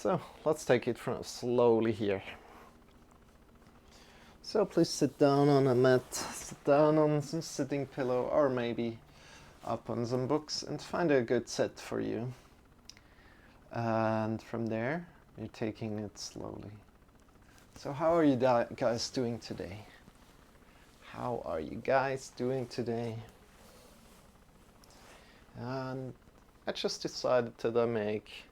So let's take it from slowly here. So please sit down on a mat, sit down on some sitting pillow, or maybe up on some books, and find a good set for you. And from there, you're taking it slowly. So how are you guys doing today? How are you guys doing today? And I just decided to make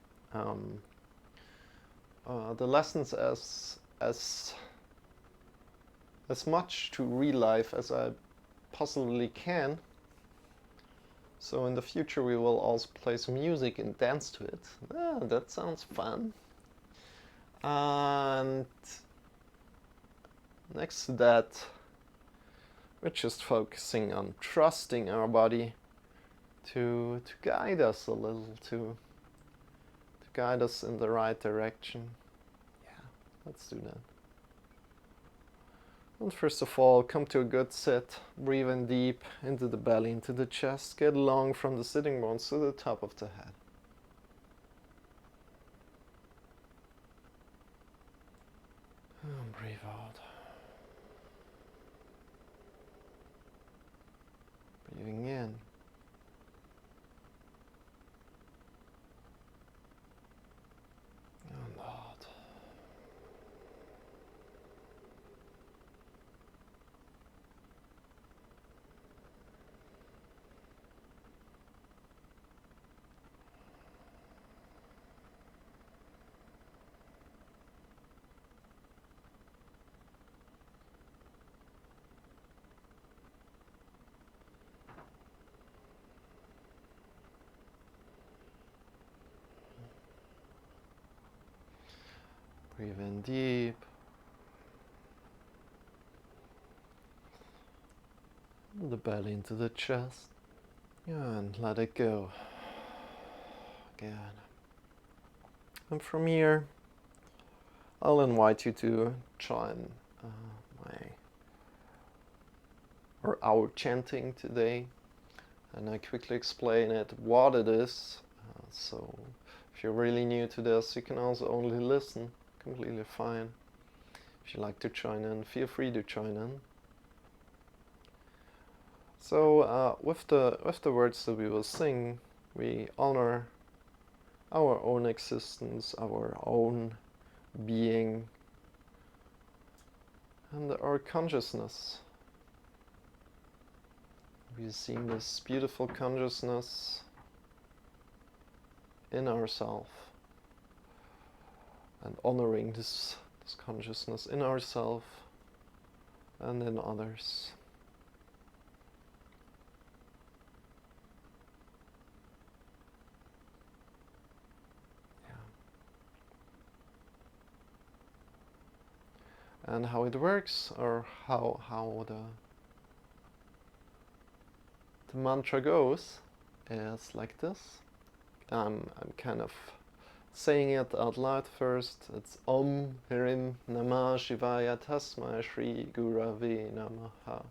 the lessons as much to real life as I possibly can. So in the future we will also play some music and dance to it. That sounds fun. And next to that, we're just focusing on trusting our body to guide us a little, to guide us in the right direction. Yeah, let's do that. And first of all, come to a good sit. Breathe in deep into the belly, into the chest. Get long from the sitting bones to the top of the head. And breathe out. Breathing in. And out. Breathe in deep. The belly into the chest. And let it go. Again. And from here, I'll invite you to join our chanting today. And I quickly explain it, what it is. So if you're really new to this, you can also only listen. Completely fine. If you like to join in, feel free to join in. So with the words that we will sing, we honor our own existence, our own being, and our consciousness. We've seen this beautiful consciousness in ourselves, and honoring this consciousness in ourselves and in others. Yeah. And how it works, or how the mantra goes, is like this. I'm kind of saying it out loud first. It's Om Hirim Namah Shivaya Tasmai Shri Gurave Namaha.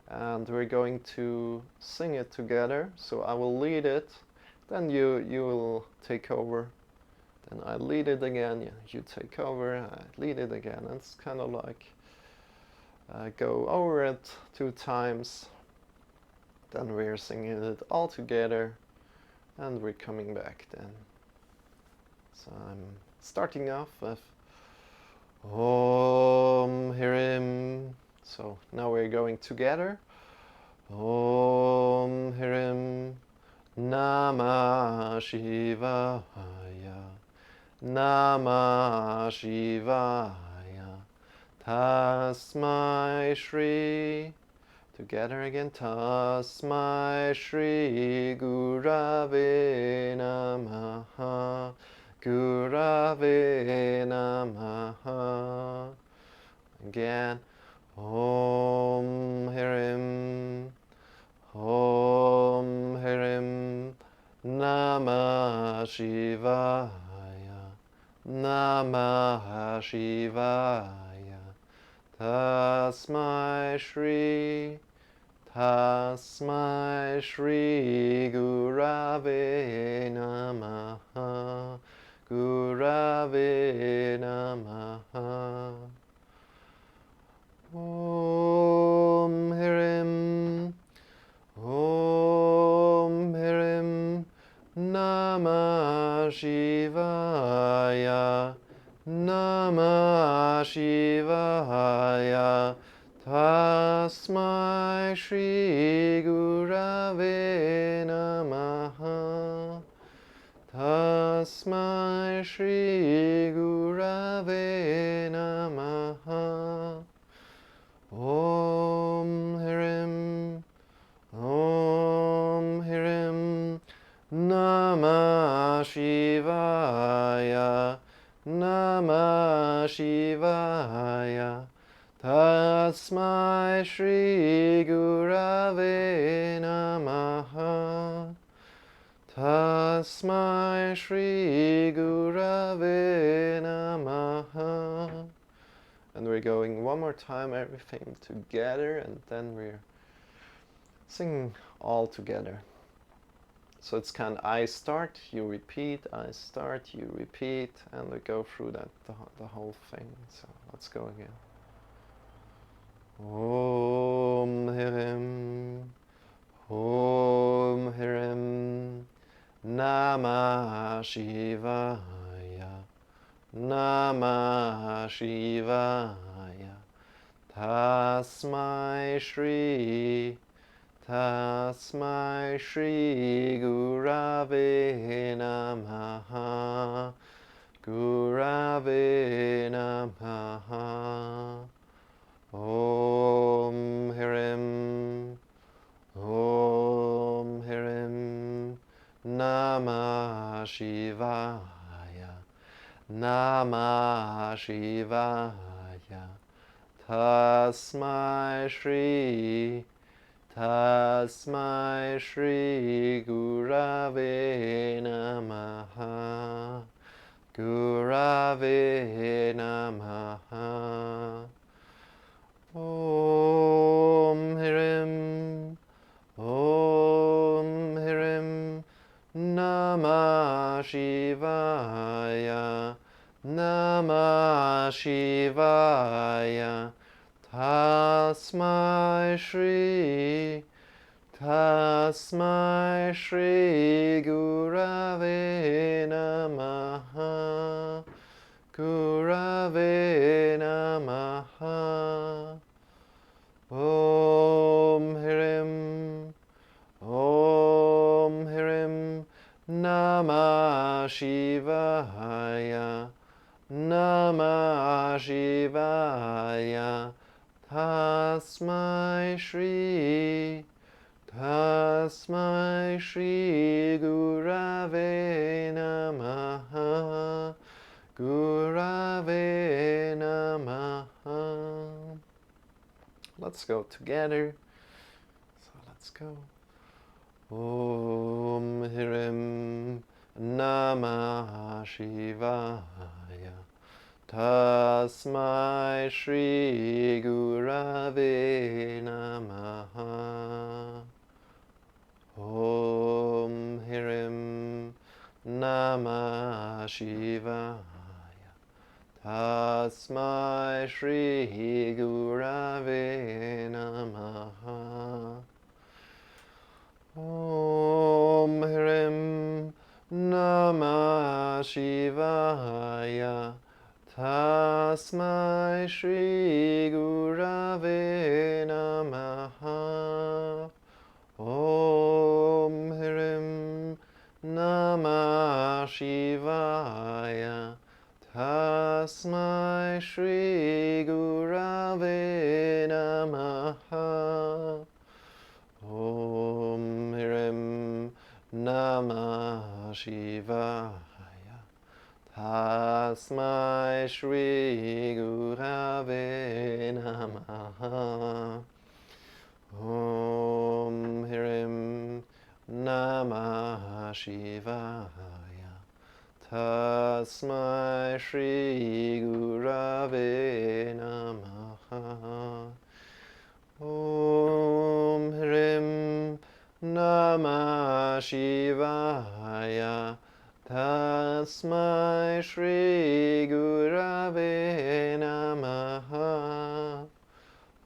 And we're going to sing it together. So I will lead it, then you will take over. Then I lead it again, you take over, I lead it again. And it's kind of like go over it 2 times. Then we're singing it all together. And we're coming back then. So I'm starting off with Om Hirim. So now we're going together. Om Hirim Namah Shivaya. Namah Shivaya. Tasmai Shri. Together again. Tasmai Shri Gurave Namaha. Gurave Namaha. Again. Om Hirim. Om Hirim. Namah Shivaya. Namah Shivaya. Tasmai Shri. Tasmai Shri Gurave Namaha. Gurave Gurave Namaha. Om Hirim, Om Hirim, Namah Shivaya, Namah Shivaya, Tasmai Shri Gurave Namaha, Tasmai Shri Gurave Namaha. Om Hirim, Om Hirim, Namah Shivaya, Namah Shivaya, Tasmai Shri Gurave Namaha, Tasmai Shri Gurave Namaha. And we're going one more time, everything together, and then we're singing all together. So it's kind of I start, you repeat, I start, you repeat, and we go through that the whole thing. So let's go again. Om Hirim, Om Hirim, Namah Shivaya, Namah Shivaya, Tasmai Shri, Tasmai Shri Gurave Namaha, Gurave Namaha. Om Hirim, Om Hirim, Namah Shivaya, Namah Shivaya, Tasmai Shri, Tasmai Shri Gurave Namaha, Gurave Namaha. Om Hirim, Om Hirim, Namah Shivaya, Namah Shivaya, Tasmai Shri, Tasmai Shri Gurave Namaha, Gurave Namaha. Om Hirim, Om Hirim, Namah Shivaya, Namah Shivaya, Tasmai Shri, Tasmai Shri Gurave Namaha, Gurave Namaha. Let's go together. So let's go. Om Hirim, Namah Shivaya, Tasmai Shri Gurave Namaha. Om Hirim, Namah Shivaya, Tasmai Shri Gurave Namaha. Om Hirim, Namah Shivaya, Tasmai Shri Gurave Namaha. Om Hirim, Namah Shivaya, Tasmai Shri Gurave Namaha. Om Hirim, Namah Shivaya, Tasmai Shri Gurave Namaha. Om Hirim, Namah Shivaya, Tasmai Shri Gurave Namaha. Om Hirim, Namah Shivaya, Tasmai Shri Gurave Namaha.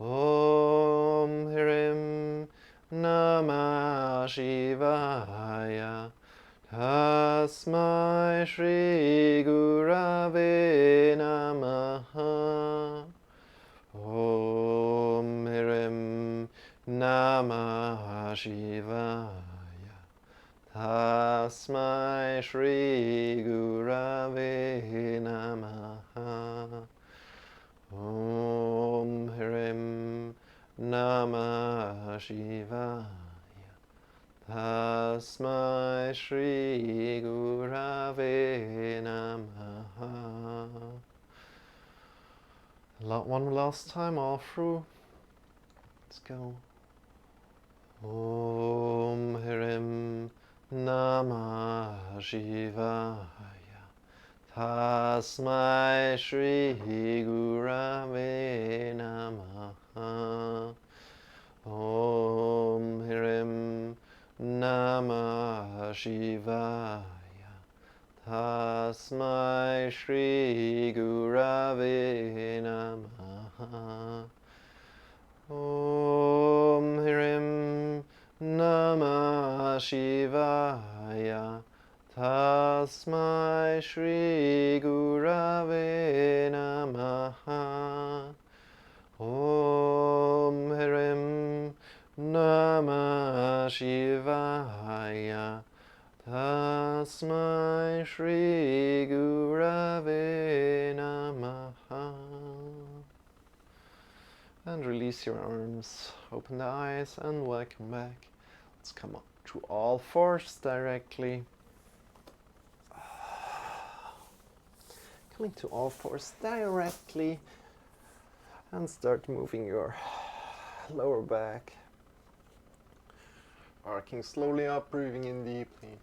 Om Hrim Namah Shivaya. Tasmai Shri Gurave Namaha. Om Hrim Namah Shivaya. Tasmai Shri Gurave Namaha. Om Hrim Namah Shivaya. Tasmai Shri Gurave Namaha. One last time, all through. Let's go. Om Hrim Namah Shivaya. Tasmai Shri Gurave Namaha. Om Hrim Namah Shivaya. Tasmai Shri Gurave Namaha. Om Hrim Namah Shivaya. Tasmai Shri Gurave Namaha. Om Hrim Namah Shivaya. Tasmai Shri Gurave Namaha. And release your arms, open the eyes, and welcome back. Let's come up to all fours directly. Coming to all fours directly, and start moving your lower back. Arcing slowly up, breathing in deeply.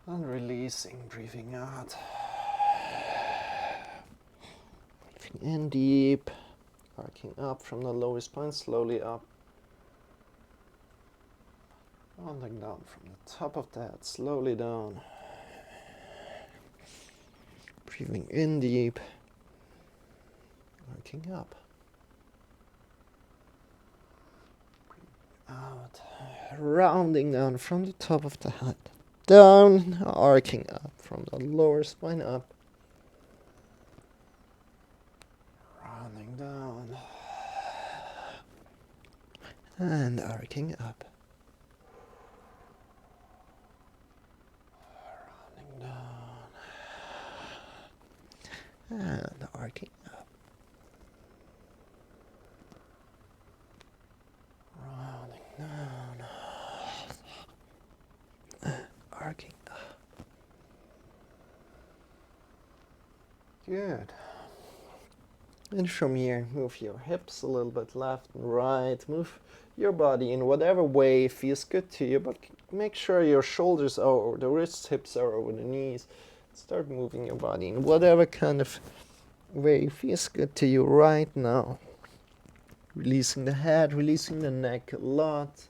And releasing, breathing out. Breathing in deep. Arcing up from the lower spine, slowly up. Rounding down from the top of the head, slowly down. Breathing in deep. Arcing up. Breathing out. Rounding down from the top of the head. Down, arcing up from the lower spine up. Rounding down. And arcing up. Rounding down. And arcing up. Rounding down. Arcing up. Good. And from here, move your hips a little bit left and right. Move your body in whatever way feels good to you, but make sure your shoulders are over the wrists, hips are over the knees. Start moving your body in whatever kind of way feels good to you right now. Releasing the head, releasing the neck a lot.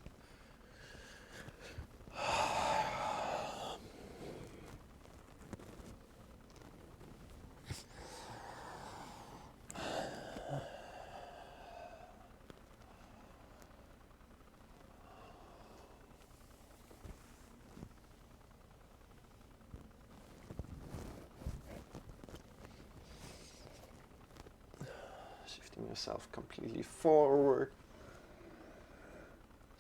Shifting yourself completely forward.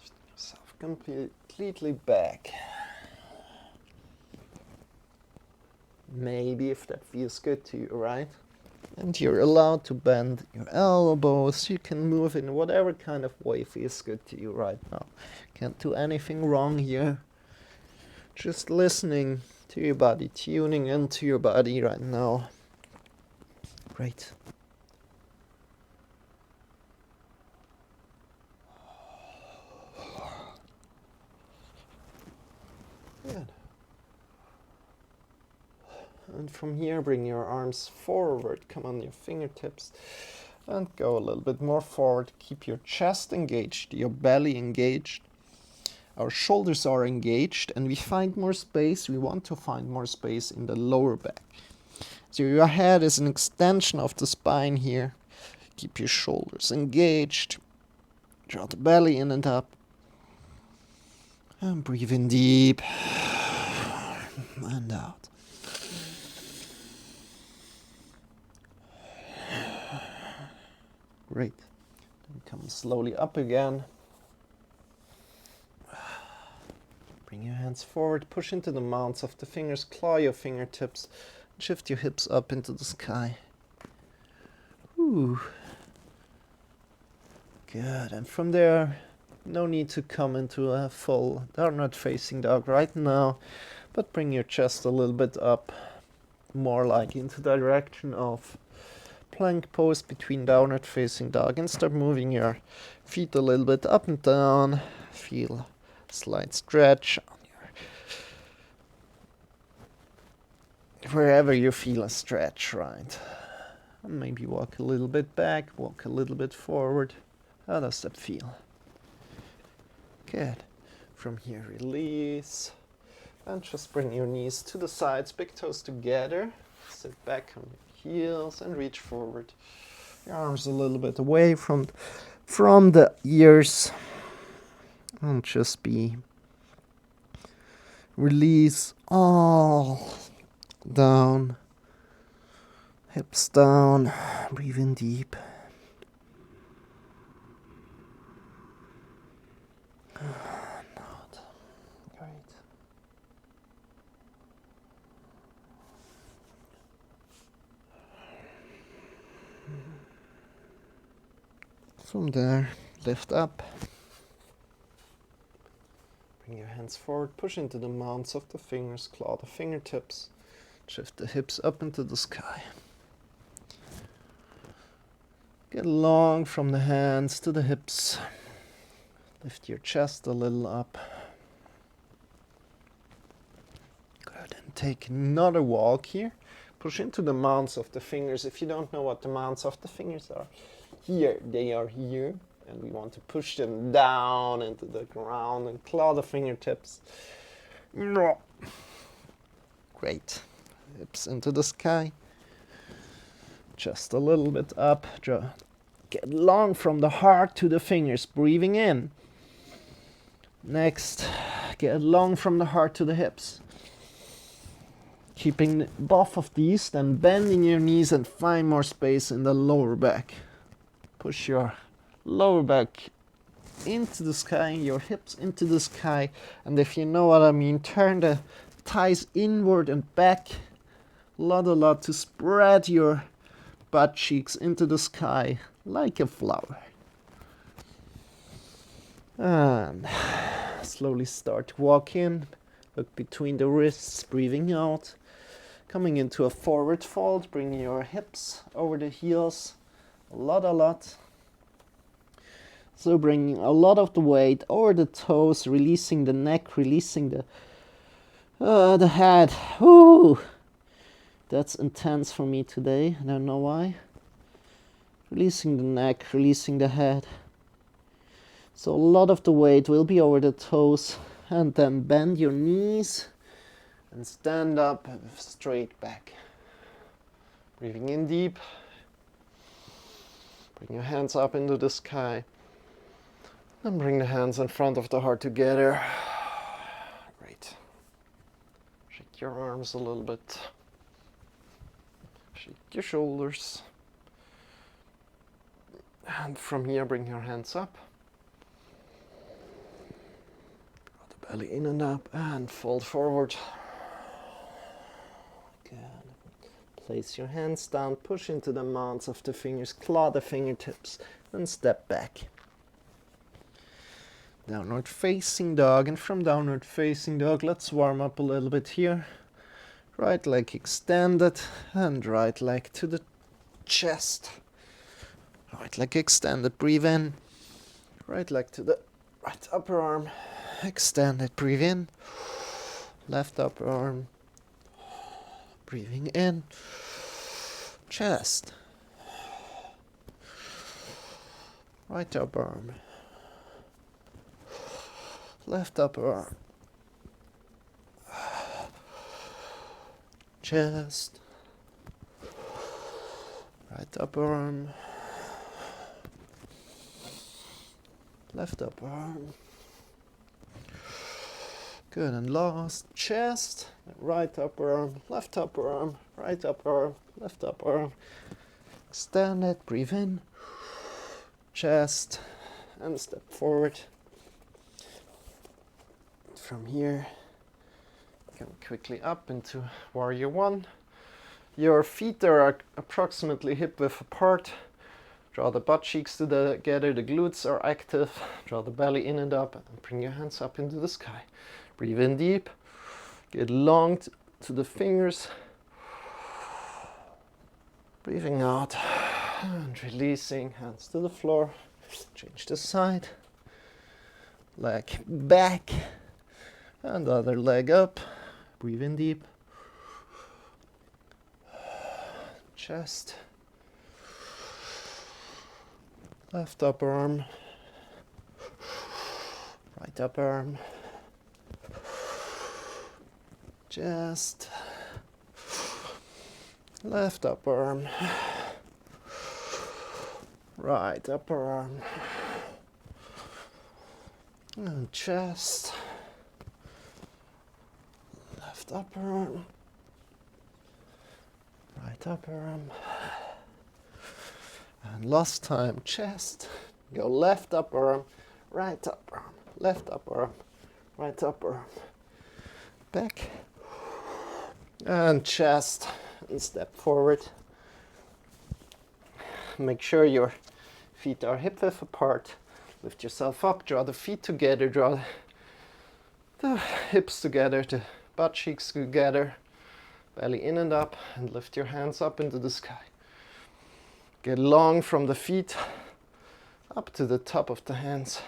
Shifting yourself completely back. Maybe if that feels good to you, right? And you're allowed to bend your elbows. You can move in whatever kind of way feels good to you right now. Can't do anything wrong here. Just listening to your body, tuning into your body right now. Great. Good. And from here, bring your arms forward. Come on your fingertips and go a little bit more forward. Keep your chest engaged, your belly engaged. Our shoulders are engaged and we find more space. We want to find more space in the lower back. So your head is an extension of the spine here. Keep your shoulders engaged. Draw the belly in and up. And breathe in deep. And out. Great. Then come slowly up again. Bring your hands forward, push into the mounts of the fingers, claw your fingertips, shift your hips up into the sky. Ooh. Good, and from there, no need to come into a full downward facing dog right now, but bring your chest a little bit up, more like into the direction of plank pose between downward facing dog, and start moving your feet a little bit up and down. Feel a slight stretch on your, wherever you feel a stretch, right? And maybe walk a little bit back, walk a little bit forward. How does that feel? Good. From here, release. And just bring your knees to the sides, big toes together. Sit back on your heels and reach forward. Your arms a little bit away from the ears. And just be. Release all down. Hips down. Breathe in deep. From there, lift up. Bring your hands forward, push into the mounts of the fingers, claw the fingertips, shift the hips up into the sky. Get long from the hands to the hips. Lift your chest a little up. Good, and take another walk here. Push into the mounts of the fingers. If you don't know what the mounts of the fingers are, here, they are here, and we want to push them down into the ground and claw the fingertips. Great. Hips into the sky. Just a little bit up. Get long from the heart to the fingers, breathing in. Next, get long from the heart to the hips. Keeping both of these, then bending your knees and find more space in the lower back. Push your lower back into the sky, your hips into the sky, and if you know what I mean, turn the thighs inward and back a lot to spread your butt cheeks into the sky like a flower. And slowly start to walk in, look between the wrists, breathing out, coming into a forward fold, bringing your hips over the heels. A lot. So bringing a lot of the weight over the toes, releasing the neck, releasing the head. Ooh, that's intense for me today. I don't know why. Releasing the neck, releasing the head. So a lot of the weight will be over the toes, and then bend your knees and stand up straight back. Breathing in deep. Bring your hands up into the sky. And bring the hands in front of the heart together. Great. Shake your arms a little bit. Shake your shoulders. And from here, bring your hands up. Draw the belly in and up and fold forward. Good. Place your hands down, push into the mounts of the fingers, claw the fingertips, and step back. Downward facing dog, and from downward facing dog, let's warm up a little bit here. Right leg extended, and right leg to the chest. Right leg extended, breathe in. Right leg to the right upper arm, extended, breathe in. Left upper arm, breathing in. Chest. Right upper arm. left upper arm, chest, right upper arm, left upper arm. Good, and last, chest, right upper arm, left upper arm, right upper arm, left upper arm. Extend it, breathe in, chest, and step forward. From here, come quickly up into warrior one. Your feet are approximately hip width apart. Draw the butt cheeks together, the glutes are active. Draw the belly in and up, and bring your hands up into the sky. Breathe in deep, get long to the fingers. Breathing out, and releasing, hands to the floor. Change the side. Leg back, and the other leg up. Breathe in deep. Chest. Left upper arm. Right upper arm. Chest. Left upper arm. Right upper arm. And chest. Left upper arm. Right upper arm. And last time, chest. Go left upper arm, right upper arm, left upper arm, right upper arm. Back. And chest. And step forward. Make sure your feet are hip width apart. Lift yourself up, draw the feet together, draw the hips together, the butt cheeks together, belly in and up, and lift your hands up into the sky. Get long from the feet up to the top of the hands.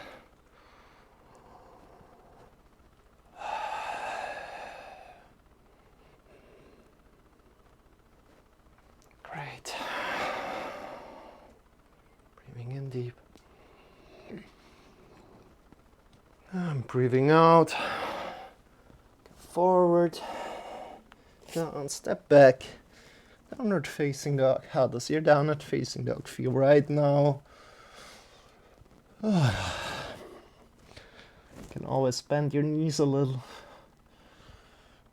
Great. Breathing in deep. And breathing out. Forward. Down, step back. Downward facing dog. How does your downward facing dog feel right now? You can always bend your knees a little.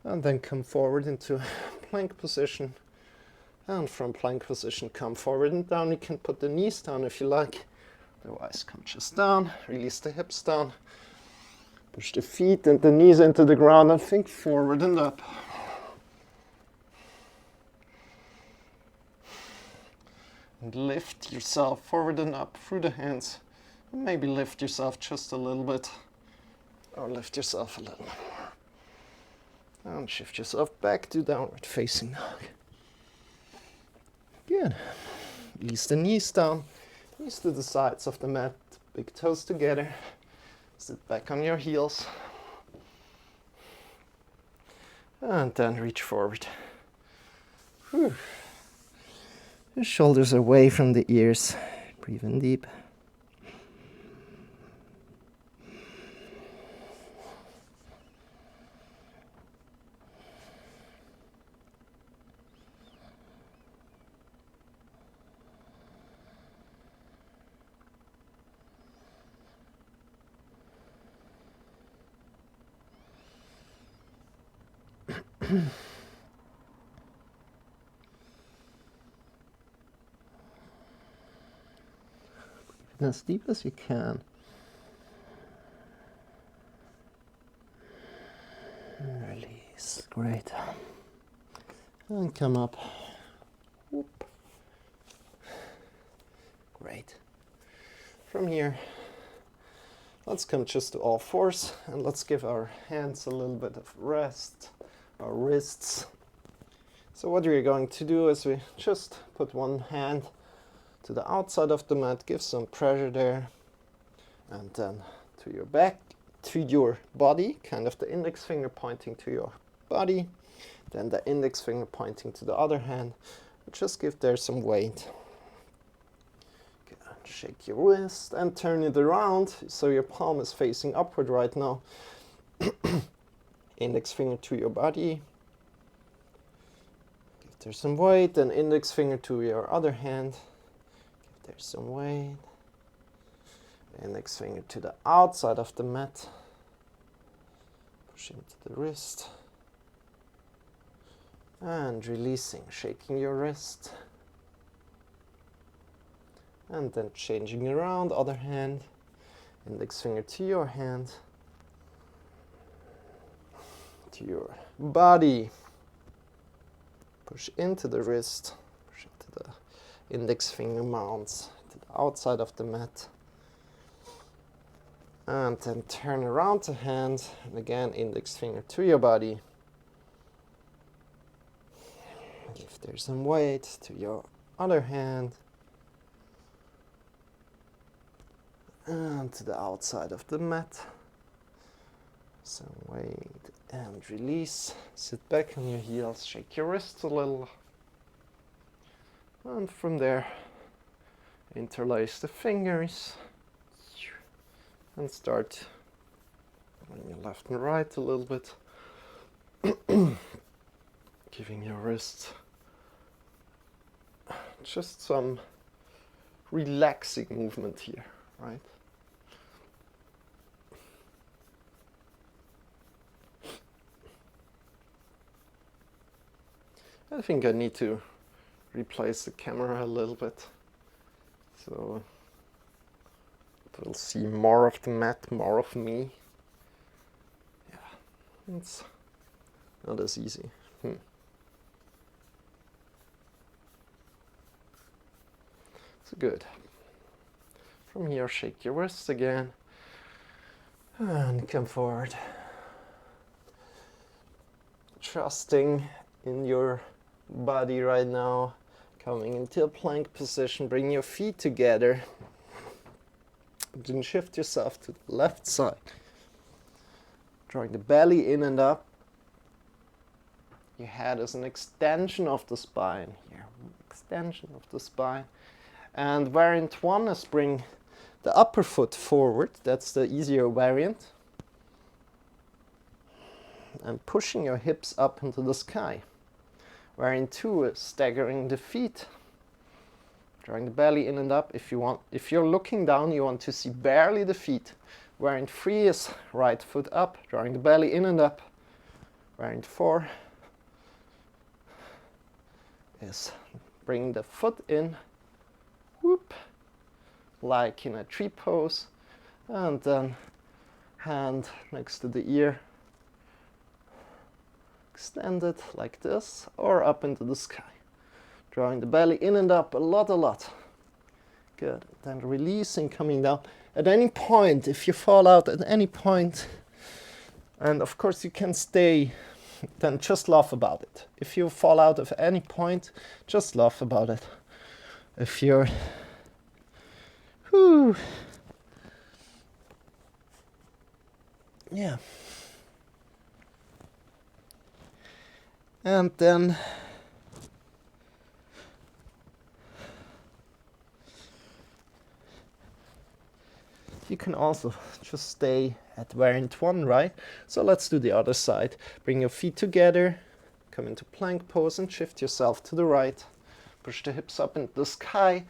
And then come forward into plank position. And from plank position, come forward and down. You can put the knees down if you like. Otherwise, come just down. Release the hips down. Push the feet and the knees into the ground and think forward and up. And lift yourself forward and up through the hands. And maybe lift yourself just a little bit. Or lift yourself a little more. And shift yourself back to downward facing dog. Good. Release the knees down. Knees to the sides of the mat. Big toes together. Sit back on your heels. And then reach forward. Whew. Your shoulders away from the ears. Breathe in deep. As deep as you can. Release. Great. And come up. Whoop. Great. From here, let's come just to all fours and let's give our hands a little bit of rest, our wrists. So what we're going to do is we just put one hand to the outside of the mat, give some pressure there, and then to your back, to your body, kind of the index finger pointing to your body, then the index finger pointing to the other hand. Just give there some weight. Good. Shake your wrist and turn it around so your palm is facing upward right now. Index finger to your body. Give there some weight, then index finger to your other hand. Give there some weight. Index finger to the outside of the mat. Push into the wrist. And releasing, shaking your wrist. And then changing around, other hand. Index finger to your hand. To your body. Push into the wrist. Push into the index finger mounts to the outside of the mat. And then turn around the hand, and again index finger to your body. Give there some weight to your other hand. And to the outside of the mat. Some weight and release. Sit back on your heels, shake your wrists a little. And from there, interlace the fingers. And start on your left and right a little bit. Giving your wrists just some relaxing movement here, right? I think I need to replace the camera a little bit, so we'll see more of the mat, more of me. Yeah, it's not as easy. So good. From here, shake your wrists again and come forward. Trusting in your body right now, coming into a plank position, bring your feet together. Then shift yourself to the left side. Drawing the belly in and up. Your head is an extension of the spine here. Extension of the spine. And variant one is bring the upper foot forward. That's the easier variant. And pushing your hips up into the sky. Variant two is staggering the feet. Drawing the belly in and up. If you're looking down, you want to see barely the feet. Variant three is right foot up, drawing the belly in and up. Variant four is bring the foot in, whoop, like in a tree pose, and then hand next to the ear, extend it like this, or up into the sky. Drawing the belly in and up a lot. Good. Then releasing, coming down. At any point, if you fall out at any point, and of course you can stay, then just laugh about it. If you fall out at any point, just laugh about it. If you're, yeah. And then you can also just stay at variant one, right? So let's do the other side. Bring your feet together, come into plank pose and shift yourself to the right. Push the hips up into the sky,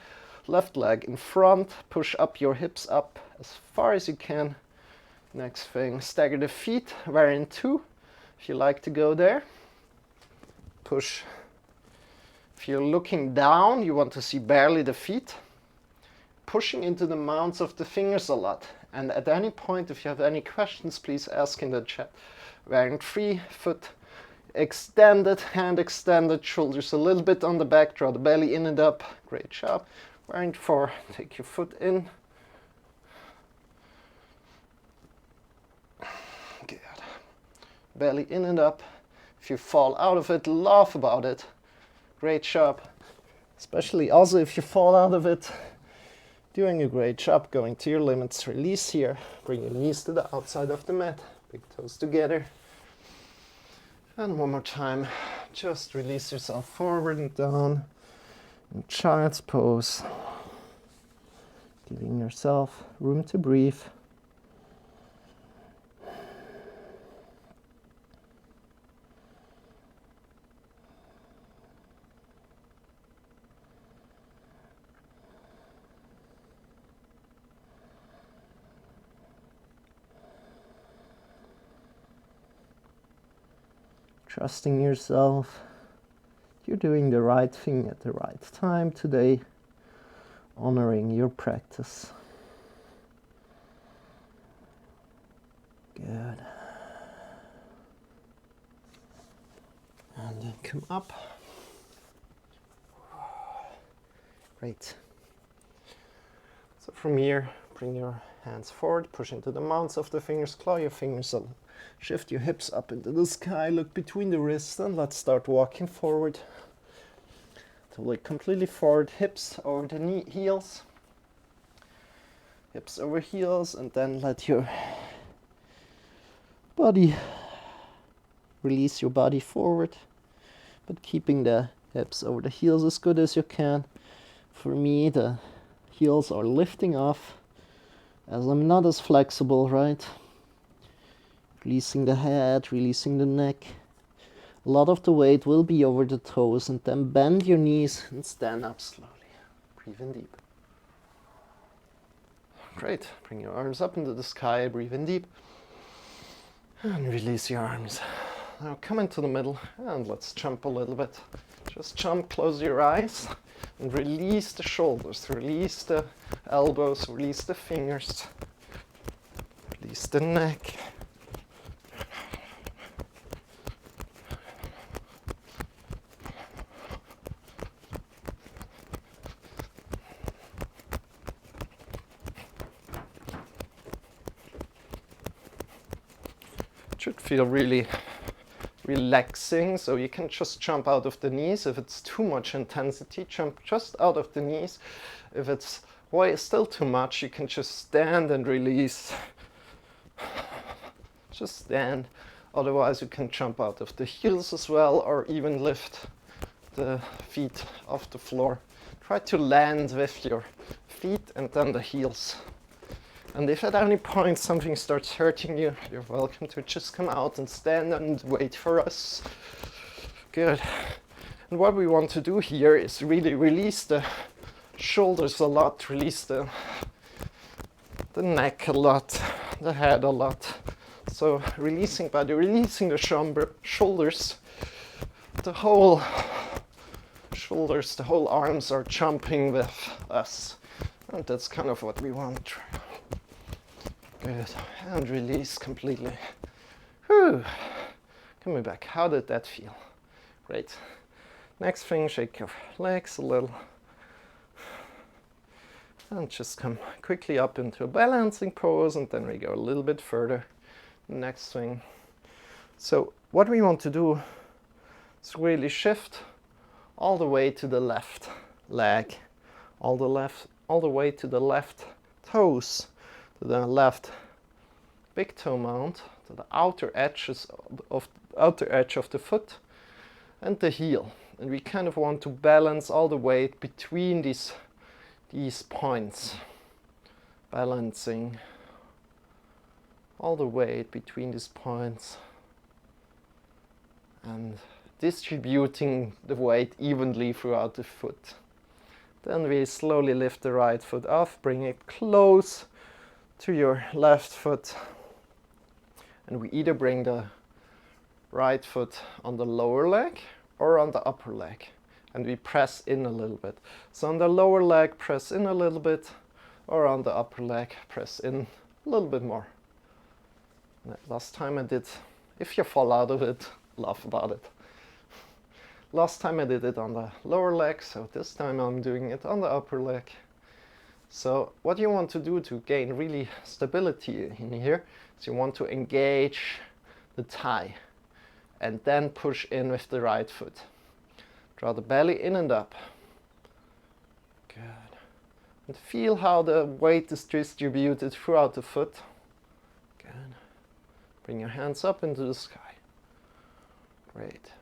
left leg in front, push up your hips up as far as you can. Next thing, stagger the feet, variant two, if you like to go there. Push. If you're looking down, you want to see barely the feet. Pushing into the mounts of the fingers a lot. And at any point, if you have any questions, please ask in the chat. Variant three, foot extended, hand extended, shoulders a little bit on the back, draw the belly in and up. Great job. Variant four, take your foot in. Good. Belly in and up. If you fall out of it, laugh about it. Great job. Especially also if you fall out of it, doing a great job, going to your limits. Release here. Bring your knees to the outside of the mat. Big toes together. And one more time. Just release yourself forward and down in child's pose. Giving yourself room to breathe. Trusting yourself, you're doing the right thing at the right time today, honoring your practice. Good. And then come up. Great. So from here, bring your hands forward, push into the mounts of the fingers, claw your fingers up, shift your hips up into the sky, look between the wrists, and let's start walking forward. So like completely forward, hips over the heels, hips over heels, and then let your body, release your body forward, but keeping the hips over the heels as good as you can. For me, the heels are lifting off as I'm not as flexible, right? Releasing the head, releasing the neck. A lot of the weight will be over the toes, and then bend your knees and stand up slowly. Breathe in deep. Great. Bring your arms up into the sky, breathe in deep. And release your arms. Now come into the middle and let's jump a little bit. Just jump, close your eyes, and release the shoulders, release the elbows, release the fingers, release the neck. It should feel really relaxing, so you can just jump out of the knees. If it's too much intensity, jump just out of the knees. If it's still too much, you can just stand and release. Just stand. Otherwise, you can jump out of the heels as well, or even lift the feet off the floor. Try to land with your feet and then the heels. And if at any point something starts hurting you, you're welcome to just come out and stand and wait for us. Good. And what we want to do here is really release the shoulders a lot, release the neck a lot, the head a lot. So releasing body, releasing the shoulders, the whole shoulders, the whole arms are jumping with us. And that's kind of what we want. Good. And release completely. Whew. Coming back. How did that feel? Great. Next thing, shake your legs a little. And just come quickly up into a balancing pose, and then we go a little bit further. Next thing. So what we want to do is really shift all the way to the left leg, all the way to the left toes, to the left big toe mount, to the outer edge of the foot and the heel. And we kind of want to balance all the weight between these points. Balancing all the weight between these points and distributing the weight evenly throughout the foot. Then we slowly lift the right foot off, bring it close to your left foot. And we either bring the right foot on the lower leg or on the upper leg. And we press in a little bit. So on the lower leg, press in a little bit, or on the upper leg, press in a little bit more. Last time I did, if you fall out of it, laugh about it. Last time I did it on the lower leg, so this time I'm doing it on the upper leg. So what you want to do to gain really stability in here is you want to engage the thigh and then push in with the right foot. Draw the belly in and up. Good. And feel how the weight is distributed throughout the foot. Good. Bring your hands up into the sky. Great.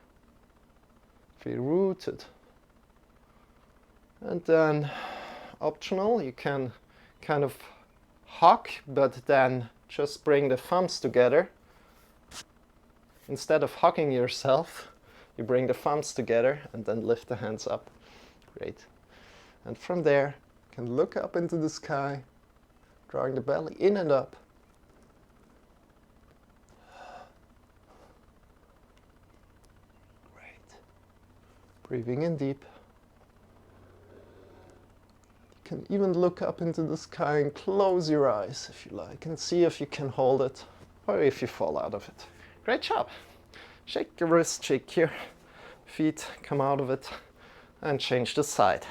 Feel rooted. And then, optional, you can kind of hug, but then just bring the thumbs together. Instead of hugging yourself, you bring the thumbs together and then lift the hands up. Great. And from there, you can look up into the sky, drawing the belly in and up. Great. Breathing in deep. You can even look up into the sky and close your eyes if you like and see if you can hold it or if you fall out of it. Great job. Shake your wrist, shake your feet, come out of it and change the side.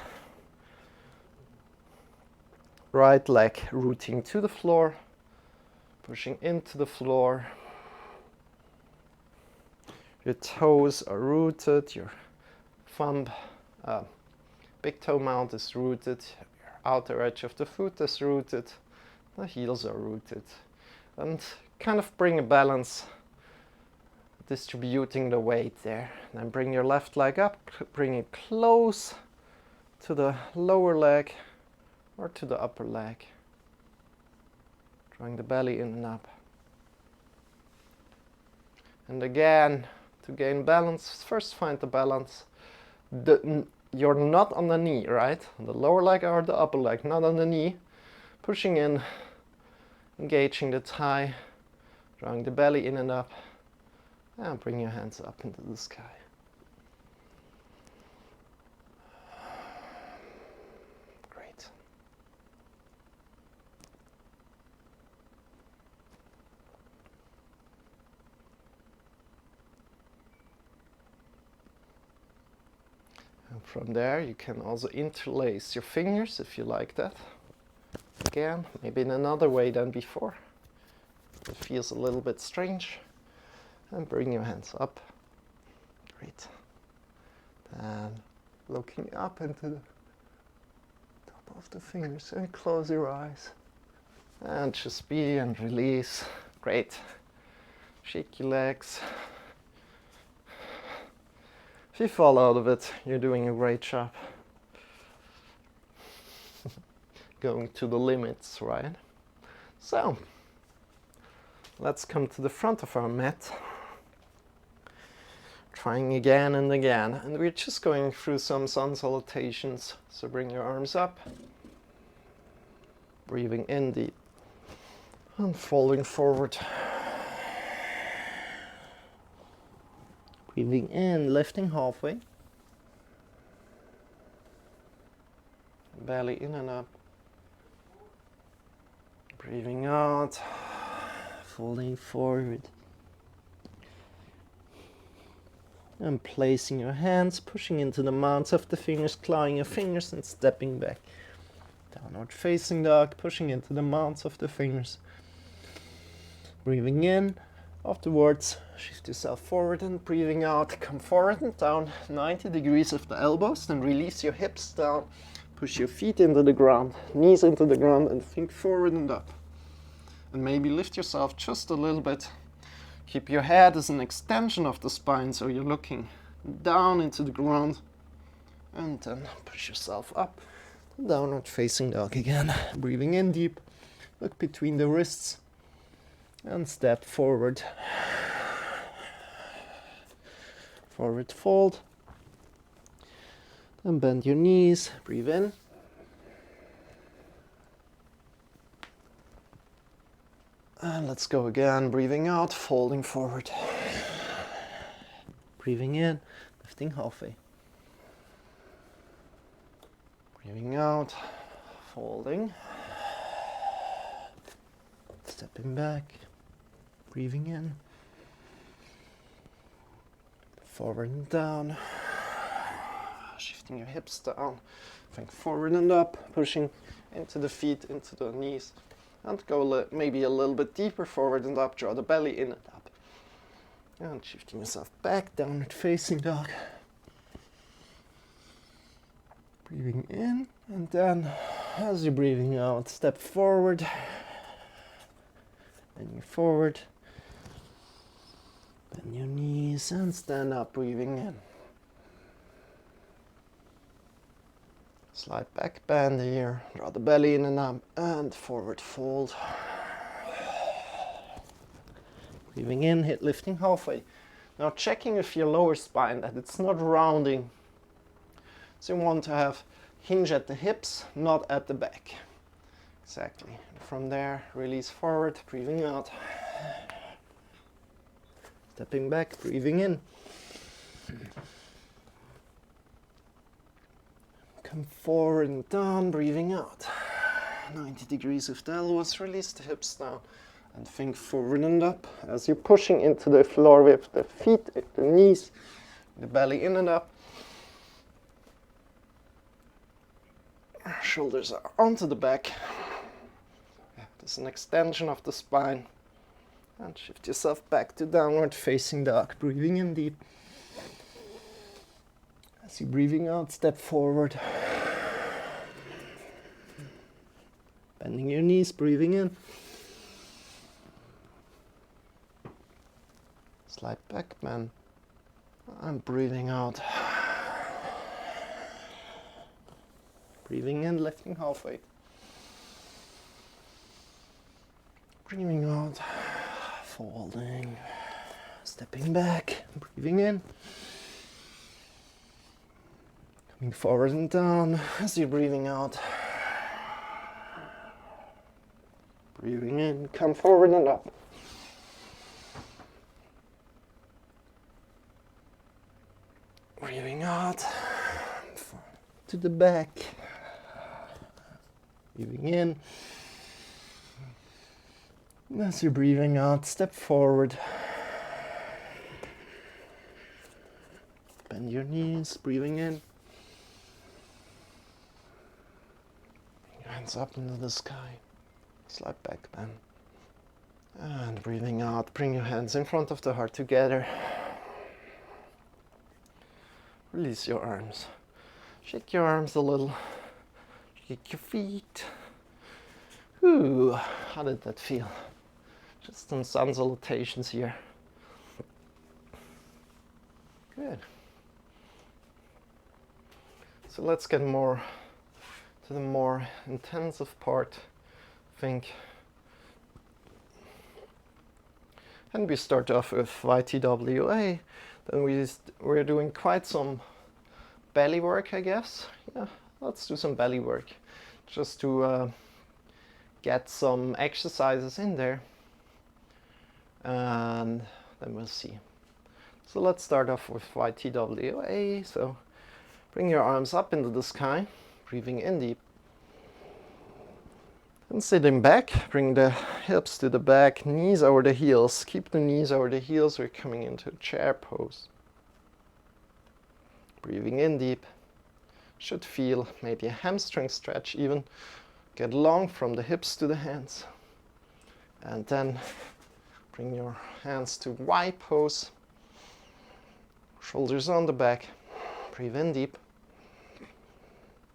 Right leg rooting to the floor, pushing into the floor. Your toes are rooted, your thumb, big toe mount is rooted, your outer edge of the foot is rooted, the heels are rooted. And kind of bring a balance, distributing the weight there. Then bring your left leg up, bring it close to the lower leg or to the upper leg. Drawing the belly in and up. And again, to gain balance, first find the balance. You're not on the knee, right? The lower leg or the upper leg, not on the knee. Pushing in, engaging the thigh, drawing the belly in and up. And bring your hands up into the sky. Great. And from there you can also interlace your fingers if you like that. Again, maybe in another way than before. It feels a little bit strange. And bring your hands up. Great. Then looking up into the top of the fingers and close your eyes. And just be and release. Great. Shake your legs. If you fall out of it, you're doing a great job. Going to the limits, right? So, let's come to the front of our mat. Trying again and again, and we're just going through some sun salutations. So bring your arms up, breathing in deep, and folding forward. Breathing in, lifting halfway, belly in and up. Breathing out, folding forward. And placing your hands, pushing into the mounts of the fingers, clawing your fingers and stepping back. Downward facing dog, pushing into the mounts of the fingers. Breathing in, afterwards shift yourself forward and breathing out. Come forward and down 90 degrees of the elbows, then release your hips down. Push your feet into the ground, knees into the ground and think forward and up. And maybe lift yourself just a little bit. Keep your head as an extension of the spine, so you're looking down into the ground. And then push yourself up. Downward facing dog again. Breathing in deep. Look between the wrists. And step forward. Forward fold. Then bend your knees. Breathe in. And let's go again, breathing out, folding forward. Breathing in, lifting halfway. Breathing out, folding. Stepping back, breathing in. Forward and down. Shifting your hips down. Think forward and up, pushing into the feet, into the knees. And go maybe a little bit deeper forward and up, draw the belly in and up. And shifting yourself back, downward facing dog. Breathing in, and then as you're breathing out, step forward. Bend your forward. Bend your knees and stand up, breathing in. Slide back, bend here, draw the belly in and up, and forward fold. Breathing in, hit lifting halfway. Now checking with your lower spine that it's not rounding. So you want to have hinge at the hips, not at the back. Exactly. From there, release forward, breathing out. Stepping back, breathing in. Come forward and down, breathing out. 90 degrees with the elbows, release the hips down. And think forward and up as you're pushing into the floor with the feet, the knees, the belly in and up. Shoulders are onto the back. There's an extension of the spine. And shift yourself back to downward facing dog. Breathing in deep. As you're breathing out, step forward. Bending your knees, breathing in. Slide back, bend. And breathing out. Breathing in, lifting halfway. Breathing out, folding. Stepping back, breathing in. Coming forward and down as you're breathing out. Breathing in, come forward and up. Breathing out, to the back. Breathing in. As you're breathing out, step forward. Bend your knees, breathing in. Bring your hands up into the sky. Slide back, bend. And breathing out, bring your hands in front of the heart together. Release your arms. Shake your arms a little. Shake your feet. Ooh, how did that feel? Just some sun salutations here. Good. So let's get more to the more intensive part, I think. And we start off with YTWA. Then we're doing quite some belly work, I guess. Yeah, let's do some belly work. Just to get some exercises in there. And then we'll see. So let's start off with YTWA. So bring your arms up into the sky, breathing in deep. And sitting back, bring the hips to the back, knees over the heels. Keep the knees over the heels, we're coming into a chair pose. Breathing in deep. Should feel maybe a hamstring stretch even. Get long from the hips to the hands. And then bring your hands to Y pose. Shoulders on the back. Breathe in deep.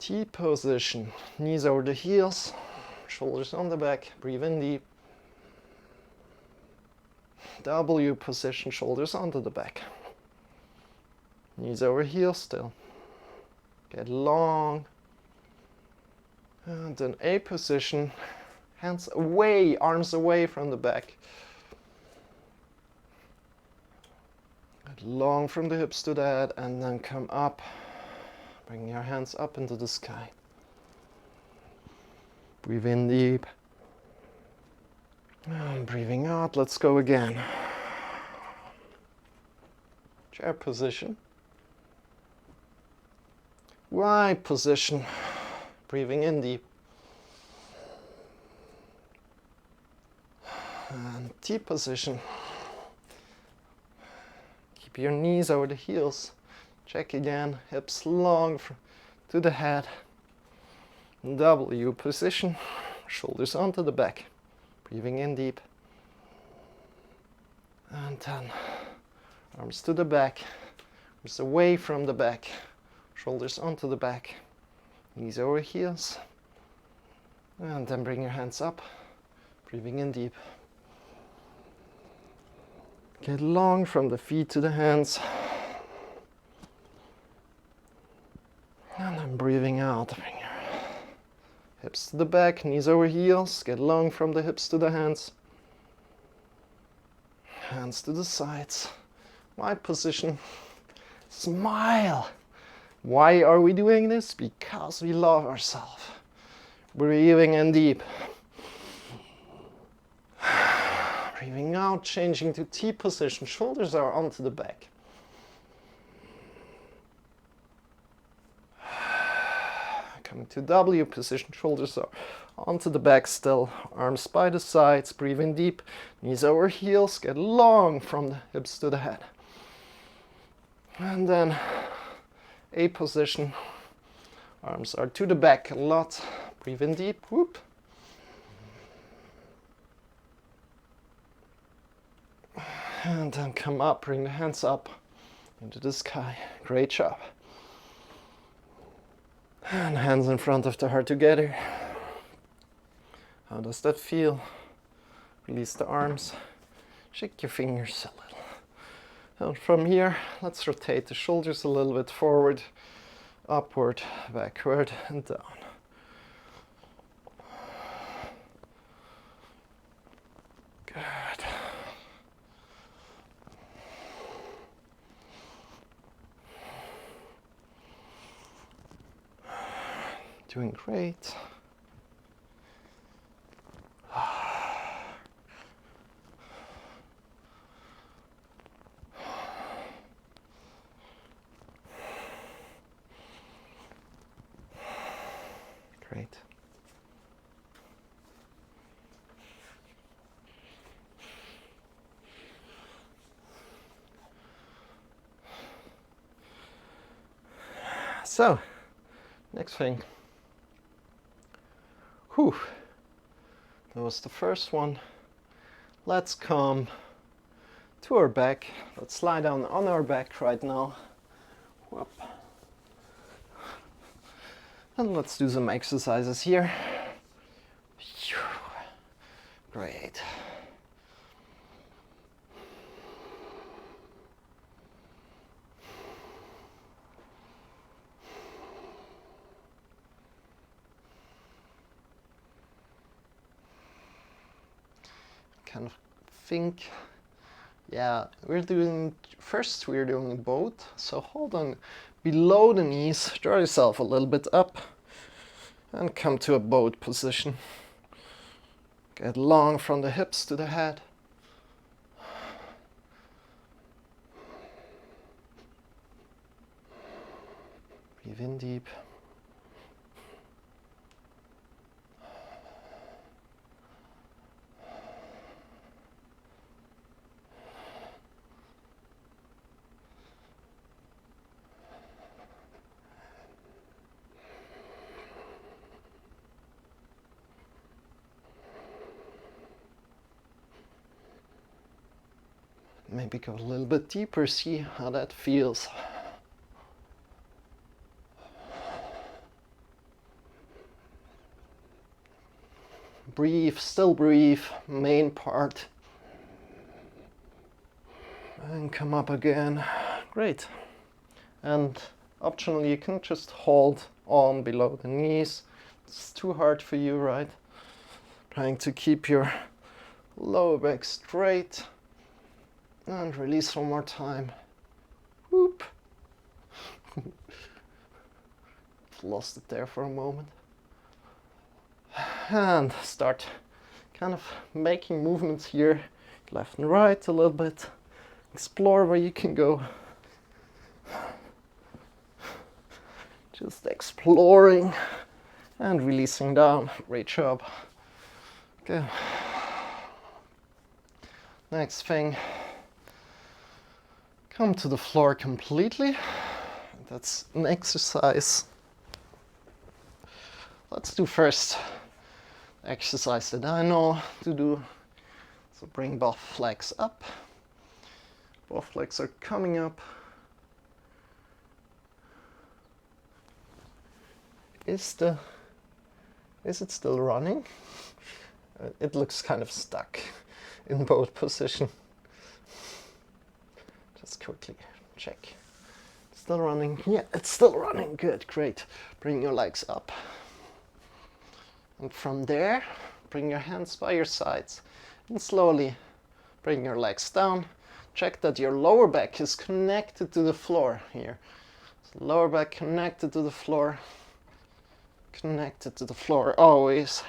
T position. Knees over the heels. Shoulders on the back. Breathe in deep. W position. Shoulders onto the back. Knees over heels still. Get long. And then A position. Hands away, arms away from the back. Get long from the hips to that, and then come up. Bring your hands up into the sky. Breathe in deep. And breathing out, let's go again. Chair position. Y position. Breathing in deep. And T position. Keep your knees over the heels. Check again, hips long to the head. W position, shoulders onto the back. Breathing in deep. And then arms to the back, arms away from the back, shoulders onto the back, knees over heels. And then bring your hands up, breathing in deep. Get long from the feet to the hands. And I'm breathing out. Bring your hips to the back, knees over heels. Get long from the hips to the hands. Hands to the sides. Wide position. Smile. Why are we doing this? Because we love ourselves. Breathing in deep. Breathing out, changing to T position. Shoulders are onto the back. Coming to W position. Shoulders are onto the back still. Arms by the sides. Breathe in deep. Knees over heels. Get long from the hips to the head. And then A position. Arms are to the back a lot. Breathe in deep. Whoop. And then come up, bring the hands up into the sky. Great job. And hands in front of the heart together. How does that feel? Release the arms. Shake your fingers a little. And from here, let's rotate the shoulders a little bit forward, upward, backward, and down. Good. Doing great. Great. So, next thing. Whew. That was the first one. Let's come to our back. Let's lie down on our back right now. Whoop. And let's do some exercises here. Great. Kind of think, yeah, we're doing both. So hold on below the knees, draw yourself a little bit up and come to a boat position. Get long from the hips to the head. Breathe in deep. Maybe go a little bit deeper, see how that feels. Breathe, still breathe, main part. And come up again. Great. And optionally, you can just hold on below the knees. It's too hard for you, right? Trying to keep your lower back straight. And release one more time. Whoop. Lost it there for a moment. And start kind of making movements here, left and right a little bit. Explore where you can go. Just exploring and releasing down. Great job. Okay. Next thing. Come to the floor completely. That's an exercise. Let's do first the exercise that I know to do. So bring both legs up. Both legs are coming up. Is it still running? It looks kind of stuck in both position. Just quickly check. It's Still running? Yeah, it's still running. Good, great. Bring your legs up. And from there, bring your hands by your sides and slowly bring your legs down. Check that your lower back is connected to the floor here. So lower back connected to the floor. Connected to the floor always.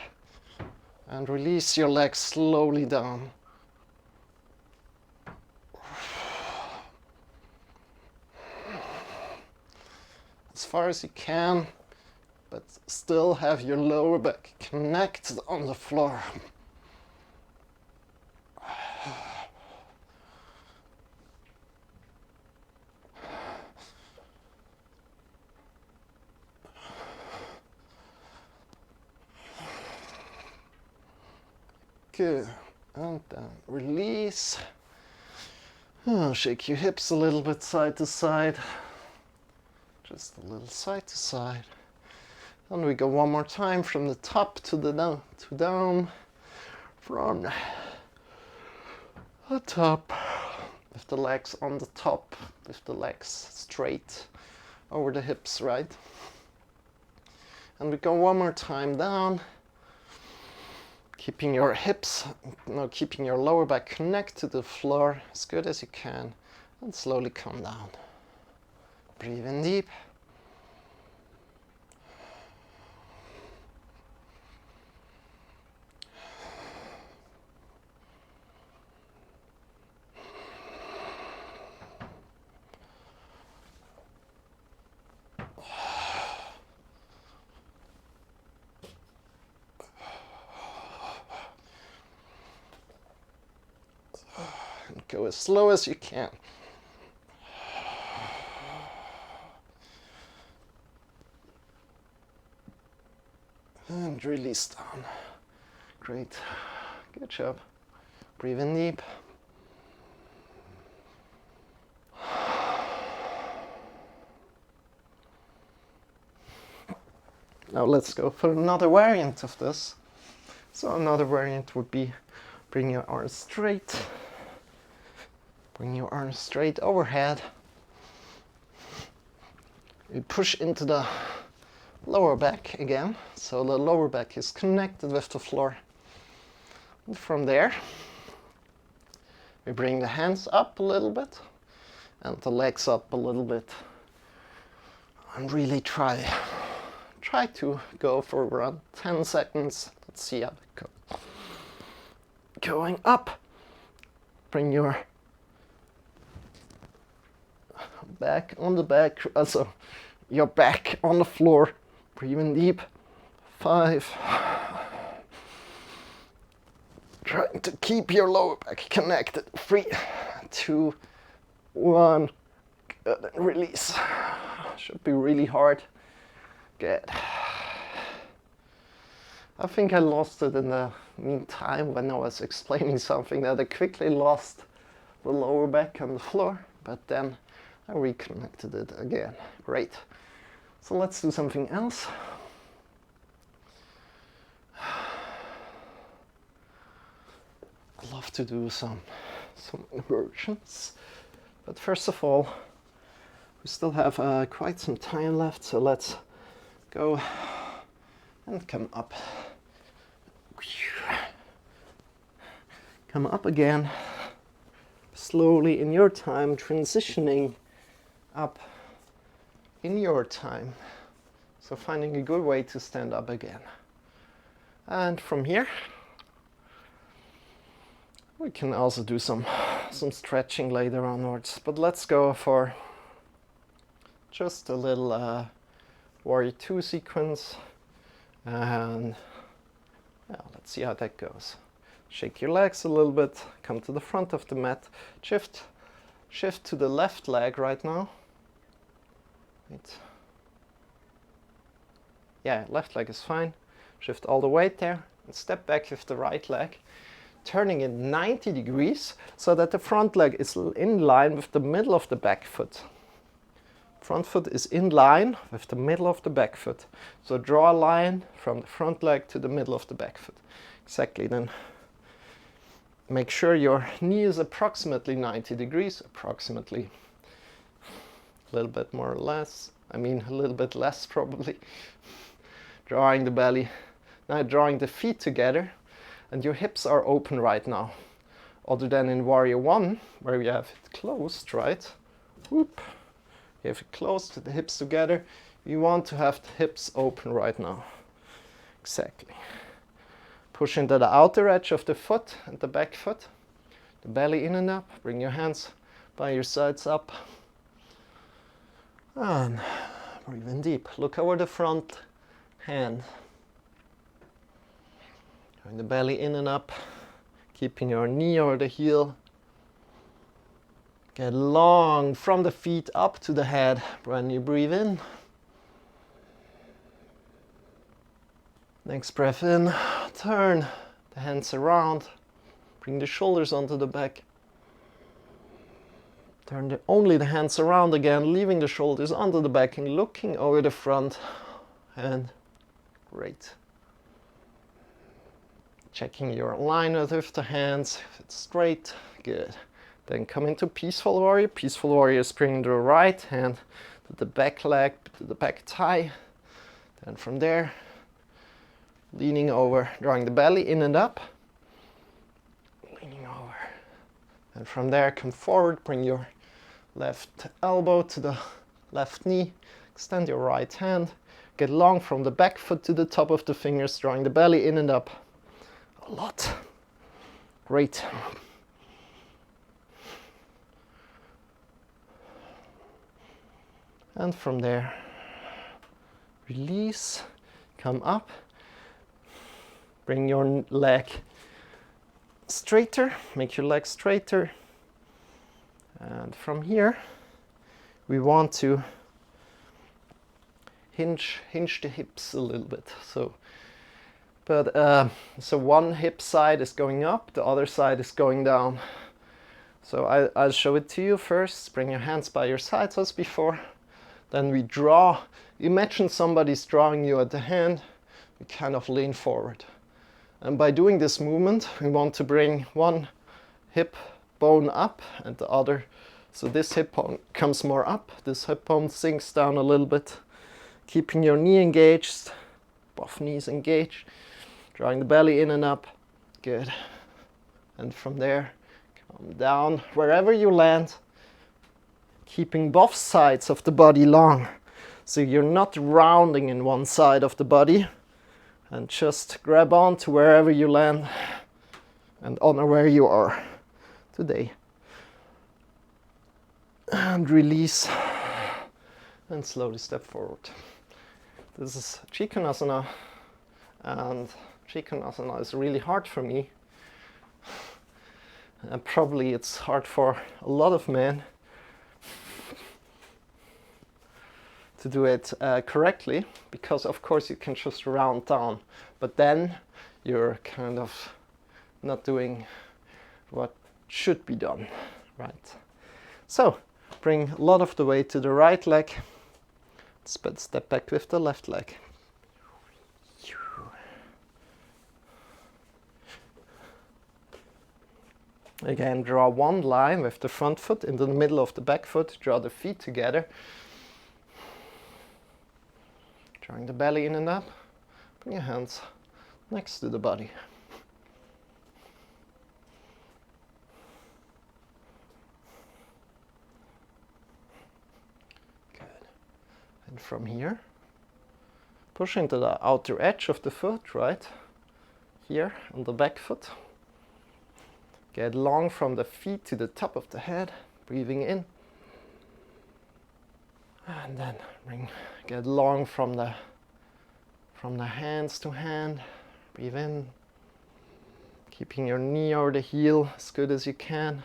And release your legs slowly down. As far as you can, but still have your lower back connected on the floor. Good. And then release. Oh, shake your hips a little bit side to side. Just a little side to side. And we go one more time from the top to the down, from the top, with the legs on the top, with the legs straight over the hips, right? And we go one more time down, keeping your hips, keeping your lower back connected to the floor as good as you can, and slowly come down. Breathe in deep. And go as slow as you can. And release down. Great. Good job. Breathe in deep. Now let's go for another variant of this. So another variant would be bring your arms straight. Bring your arms straight overhead. You push into the lower back again, so the lower back is connected with the floor. And from there, we bring the hands up a little bit and the legs up a little bit. And really try to go for around 10 seconds. Let's see how it goes. Going up, bring your back on the back, also your back on the floor. Breathe in deep. 5. Trying to keep your lower back connected. 3, 2, 1. Good, and release. Should be really hard. Good. I think I lost it in the meantime when I was explaining something, that I quickly lost the lower back on the floor, but then I reconnected it again. Great. So let's do something else. I love to do some inversions, but first of all, we still have quite some time left, so let's go and come up. Come up again, slowly in your time, transitioning up in your time. So finding a good way to stand up again. And from here, we can also do some stretching later onwards, but let's go for just a little Warrior 2 sequence, and yeah, let's see how that goes. Shake your legs a little bit, come to the front of the mat, shift to the left leg right now. Wait. Yeah, left leg is fine. Shift all the weight there and step back with the right leg, turning it 90 degrees so that the front leg is in line with the middle of the back foot. Front foot is in line with the middle of the back foot. So draw a line from the front leg to the middle of the back foot. Exactly, then make sure your knee is approximately 90 degrees, approximately. A little bit more or less. I mean, a little bit less probably. Drawing the belly. Now drawing the feet together, and your hips are open right now. Other than in Warrior 1, where you have it closed, right? Whoop. You have it closed, the hips together. You want to have the hips open right now. Exactly. Push into the outer edge of the foot and the back foot. The belly in and up. Bring your hands by your sides up. And breathe in deep. Look over the front hand. Bring the belly in and up. Keeping your knee or the heel. Get long from the feet up to the head when you breathe in. Next breath in. Turn the hands around. Bring the shoulders onto the back. Turn only the hands around again, leaving the shoulders onto the back and looking over the front hand. Great. Checking your alignment with the hands, if it's straight, good. Then come into Peaceful Warrior. Peaceful Warrior is bringing the right hand to the back leg, to the back thigh. Then from there, leaning over, drawing the belly in and up. Leaning over. And from there, come forward, bring your left elbow to the left knee. Extend your right hand. Get long from the back foot to the top of the fingers, drawing the belly in and up. A lot. Great. And from there, release, come up, bring your leg straighter, make your leg straighter. And from here, we want to hinge the hips a little bit. So one hip side is going up, the other side is going down. So I'll show it to you first. Bring your hands by your sides as before. Then we draw. Imagine somebody's drawing you at the hand. We kind of lean forward. And by doing this movement, we want to bring one hip bone up and the other. So this hip bone comes more up. This hip bone sinks down a little bit. Keeping your knee engaged, both knees engaged. Drawing the belly in and up. Good. And from there, come down wherever you land. Keeping both sides of the body long. So you're not rounding in one side of the body. And just grab on to wherever you land and honor where you are today. And release. And slowly step forward. This is Trikonasana. And Trikonasana is really hard for me. And probably it's hard for a lot of men to do it correctly, because of course you can just round down, but then you're kind of not doing what should be done, right? So bring a lot of the weight to the right leg, step back with the left leg. Again, draw one line with the front foot into the middle of the back foot, draw the feet together. Drawing the belly in and up, bring your hands next to the body. Good. And from here, push into the outer edge of the foot, right? Here on the back foot. Get long from the feet to the top of the head, breathing in. And then get long from the hands to hand. Breathe in. Keeping your knee or the heel as good as you can.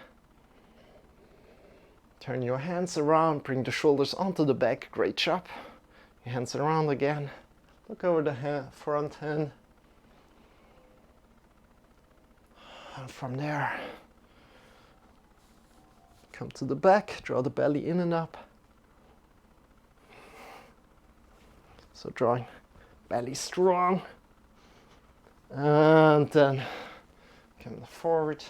Turn your hands around. Bring the shoulders onto the back. Great job. Your hands around again. Look over the front hand. And from there, come to the back. Draw the belly in and up. So drawing belly strong, and then come forward,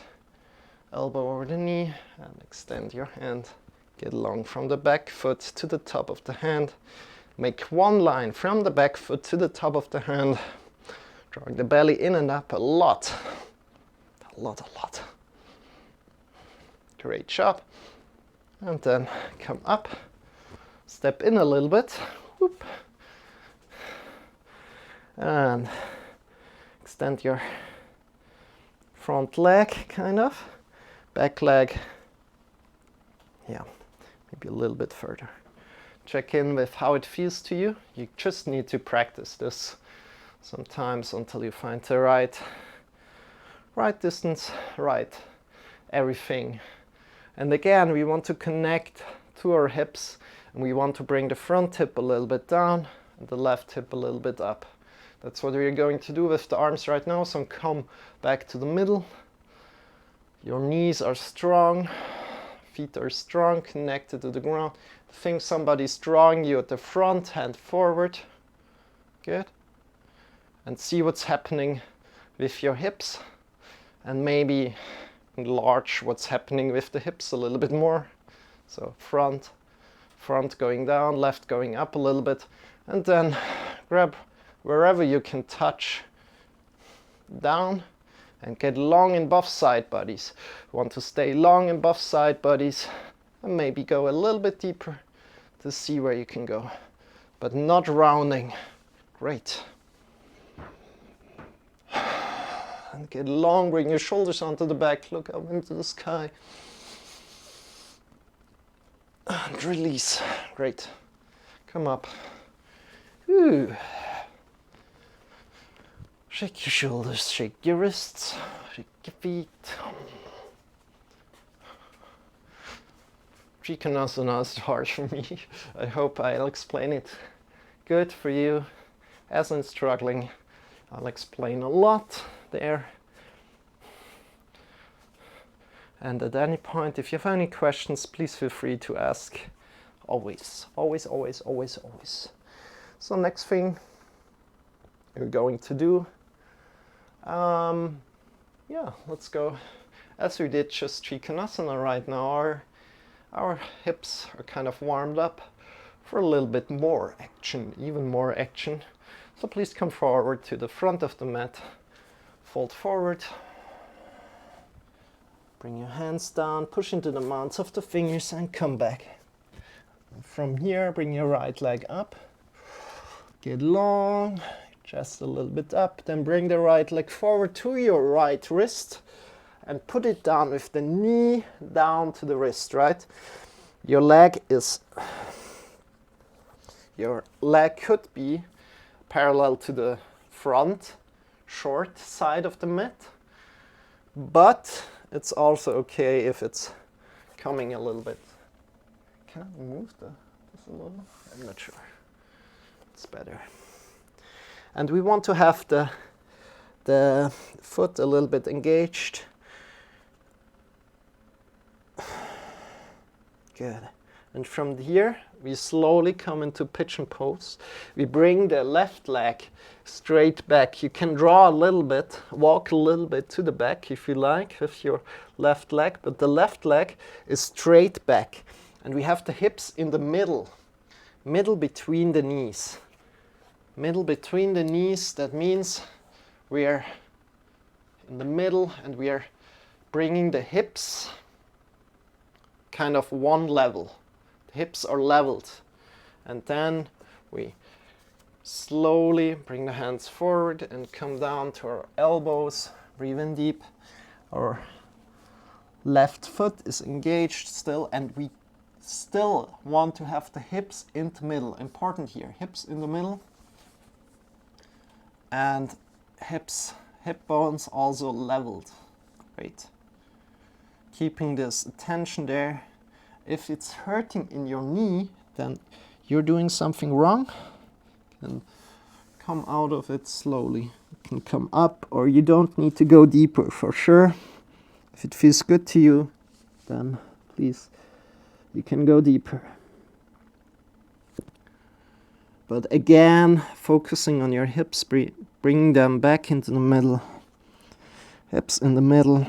elbow over the knee, and extend your hand, Get long from the back foot to the top of the hand. Make one line from the back foot to the top of the hand. Drawing the belly in and up a lot. A lot. Great job. And then come up. Step in a little bit. Whoop. And extend your front leg, kind of. Back leg. Yeah, maybe a little bit further. Check in with how it feels to you. You just need to practice this sometimes until you find the right distance, right everything. And again, we want to connect to our hips, and we want to bring the front hip a little bit down and the left hip a little bit up. That's what we're going to do with the arms right now. So come back to the middle. Your knees are strong, feet are strong, connected to the ground. Think somebody's drawing you at the front, hand forward. Good. And see what's happening with your hips. And maybe enlarge what's happening with the hips a little bit more. So front going down, left going up a little bit. And then grab wherever you can touch down and get long in both side bodies. Want to stay long in both side bodies and maybe go a little bit deeper to see where you can go, but not rounding. Great. And get long, bring your shoulders onto the back, look up into the sky. And release. Great. Come up. Ooh. Shake your shoulders, shake your wrists, shake your feet. Trikonasana is hard for me. I hope I'll explain it good for you. As I'm struggling, I'll explain a lot there. And at any point, if you have any questions, please feel free to ask. Always. So next thing we're going to do, let's go as we did just Trikonasana right now. Our hips are kind of warmed up for a little bit more action, even more action. So please come forward to the front of the mat, fold forward, bring your hands down, push into the mounts of the fingers and come back. From here, bring your right leg up, get long, just a little bit up, then bring the right leg forward to your right wrist and put it down with the knee down to the wrist, right? Your leg could be parallel to the front, short side of the mat, but it's also okay if it's coming a little bit. Can I move this a little? I'm not sure. It's better. And we want to have the foot a little bit engaged. Good. And from here, we slowly come into pigeon pose. We bring the left leg straight back. You can draw a little bit, walk a little bit to the back if you like with your left leg, but the left leg is straight back. And we have the hips in the middle between the knees. Middle between the knees, that means we are in the middle and we are bringing the hips kind of one level. The hips are leveled. And then we slowly bring the hands forward and come down to our elbows. Breathe in deep. Our left foot is engaged still, and we still want to have the hips in the middle. Important here, hips in the middle. And hip bones also leveled. Great. Keeping this attention there. If it's hurting in your knee, then you're doing something wrong. You can come out of it slowly. You can come up, or you don't need to go deeper for sure. If it feels good to you, then please, you can go deeper. But again, focusing on your hips, bringing them back into the middle. Hips in the middle,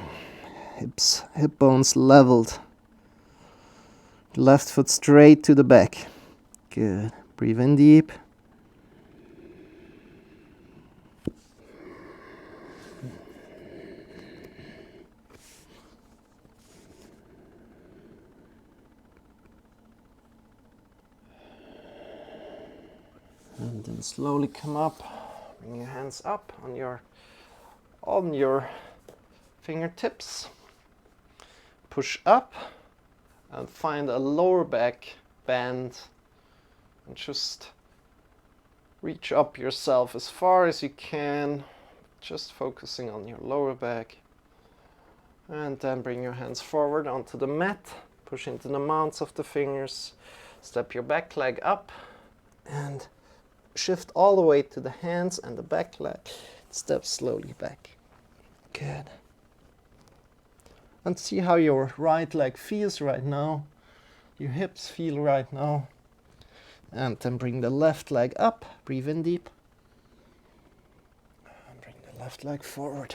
hip bones leveled. Left foot straight to the back. Good. Breathe in deep. And then slowly come up. Bring your hands up on your fingertips. Push up and find a lower back bend and just reach up yourself as far as you can, just focusing on your lower back. And then bring your hands forward onto the mat, push into the mounts of the fingers, step your back leg up and shift all the way to the hands and the back leg. Step slowly back. Good. And see how your right leg feels right now, your hips feel right now. And then bring the left leg up, breathe in deep. And bring the left leg forward.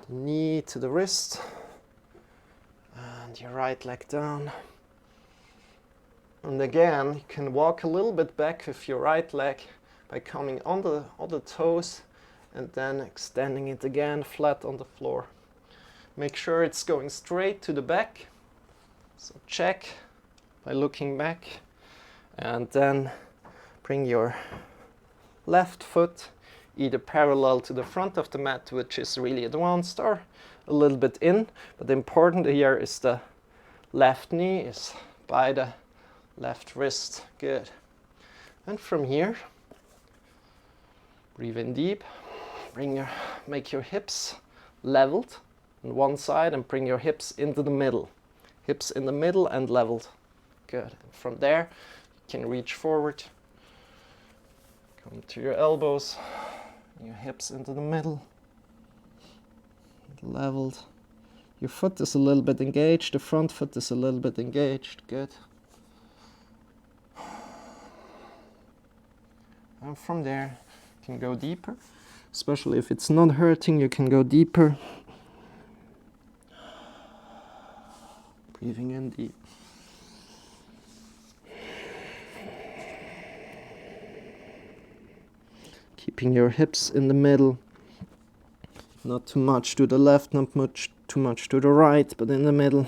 The knee to the wrist. And your right leg down. And again, you can walk a little bit back with your right leg by coming on the toes and then extending it again flat on the floor. Make sure it's going straight to the back. So check by looking back. And then bring your left foot either parallel to the front of the mat, which is really advanced, or a little bit in. But the important here is the left knee is by the left wrist. Good. And from here, breathe in deep. Make your hips leveled on one side and bring your hips into the middle. Hips in the middle and leveled. Good. And from there, you can reach forward. Come to your elbows. Your hips into the middle. Leveled. Your foot is a little bit engaged. The front foot is a little bit engaged. Good. And from there, you can go deeper. Especially if it's not hurting, you can go deeper. Breathing in deep. Keeping your hips in the middle. Not too much to the left, not too much to the right, but in the middle.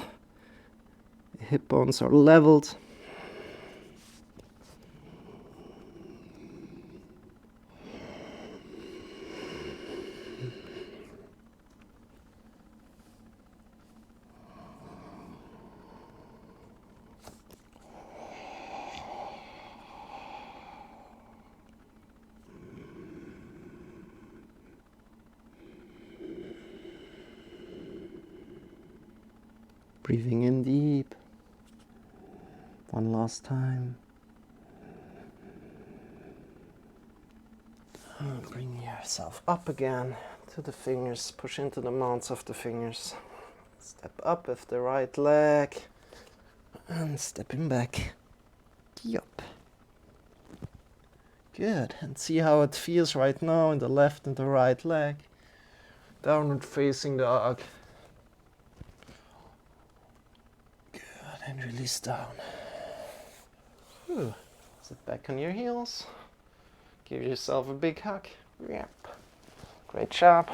The hip bones are leveled. Breathing in deep. One last time. And bring yourself up again to the fingers. Push into the mounts of the fingers. Step up with the right leg. And stepping back. Yup. Good. And see how it feels right now in the left and the right leg. Downward facing dog. And release down. Whew. Sit back on your heels. Give yourself a big hug. Yep. Great job.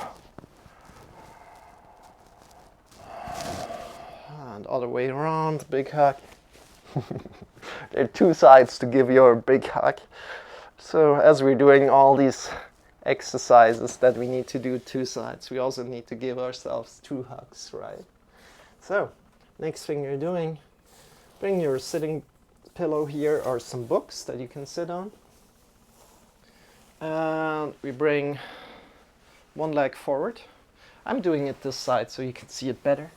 And other way around, big hug. There are two sides to give your big hug. So as we're doing all these exercises that we need to do two sides, we also need to give ourselves two hugs, right? So, next thing you're doing, bring your sitting pillow here or some books that you can sit on. And we bring one leg forward. I'm doing it this side so you can see it better.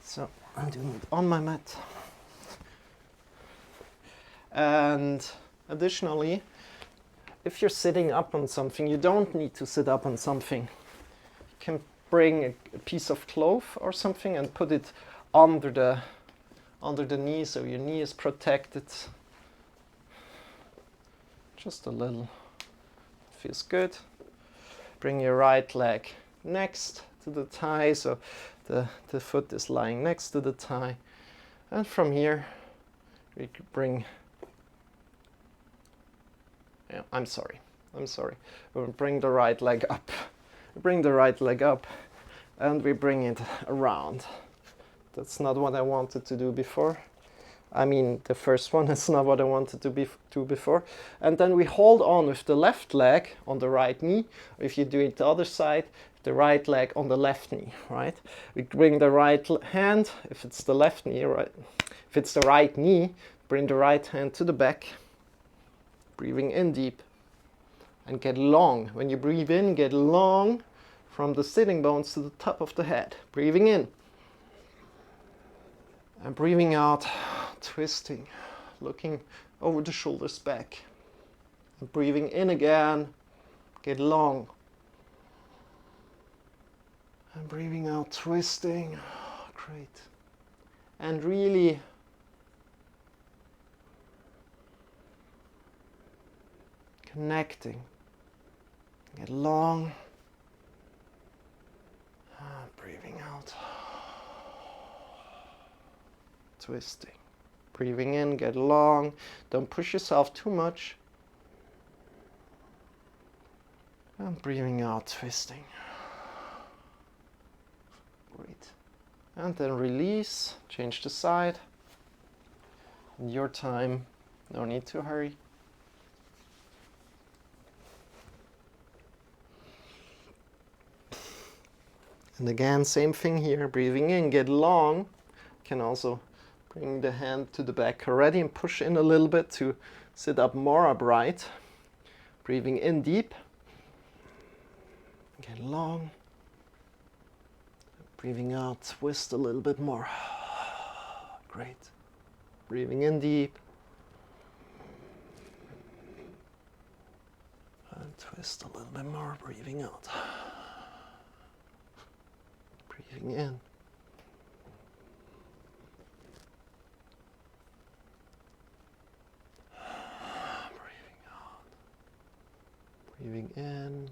So I'm doing it on my mat. And additionally, if you're sitting up on something, you don't need to sit up on something. You can bring a piece of cloth or something and put it under the knee, so your knee is protected. Just a little. Feels good. Bring your right leg next to the thigh, so the foot is lying next to the thigh. And from here, we bring, I'm sorry. We'll bring the right leg up. Bring the right leg up and we bring it around. That's not what I wanted to do before. I mean, the first one is not what I wanted to do before. And then we hold on with the left leg on the right knee. If you do it the other side, the right leg on the left knee, right? We bring the right hand, if it's the left knee, right? If it's the right knee, bring the right hand to the back, breathing in deep, and get long. When you breathe in, get long from the sitting bones to the top of the head. Breathing in. And breathing out, twisting, looking over the shoulders back. And breathing in again, get long. And breathing out, twisting. Great. And really connecting. Get long. And breathing out. Twisting. Breathing in, get long. Don't push yourself too much. And breathing out, twisting. Great. And then release, change the side. In your time, no need to hurry. And again, same thing here, breathing in, get long. Can also bring the hand to the back already and push in a little bit to sit up more upright. Breathing in deep. Get long. Breathing out, twist a little bit more. Great. Breathing in deep. And twist a little bit more, breathing out. Breathing in. Breathing in.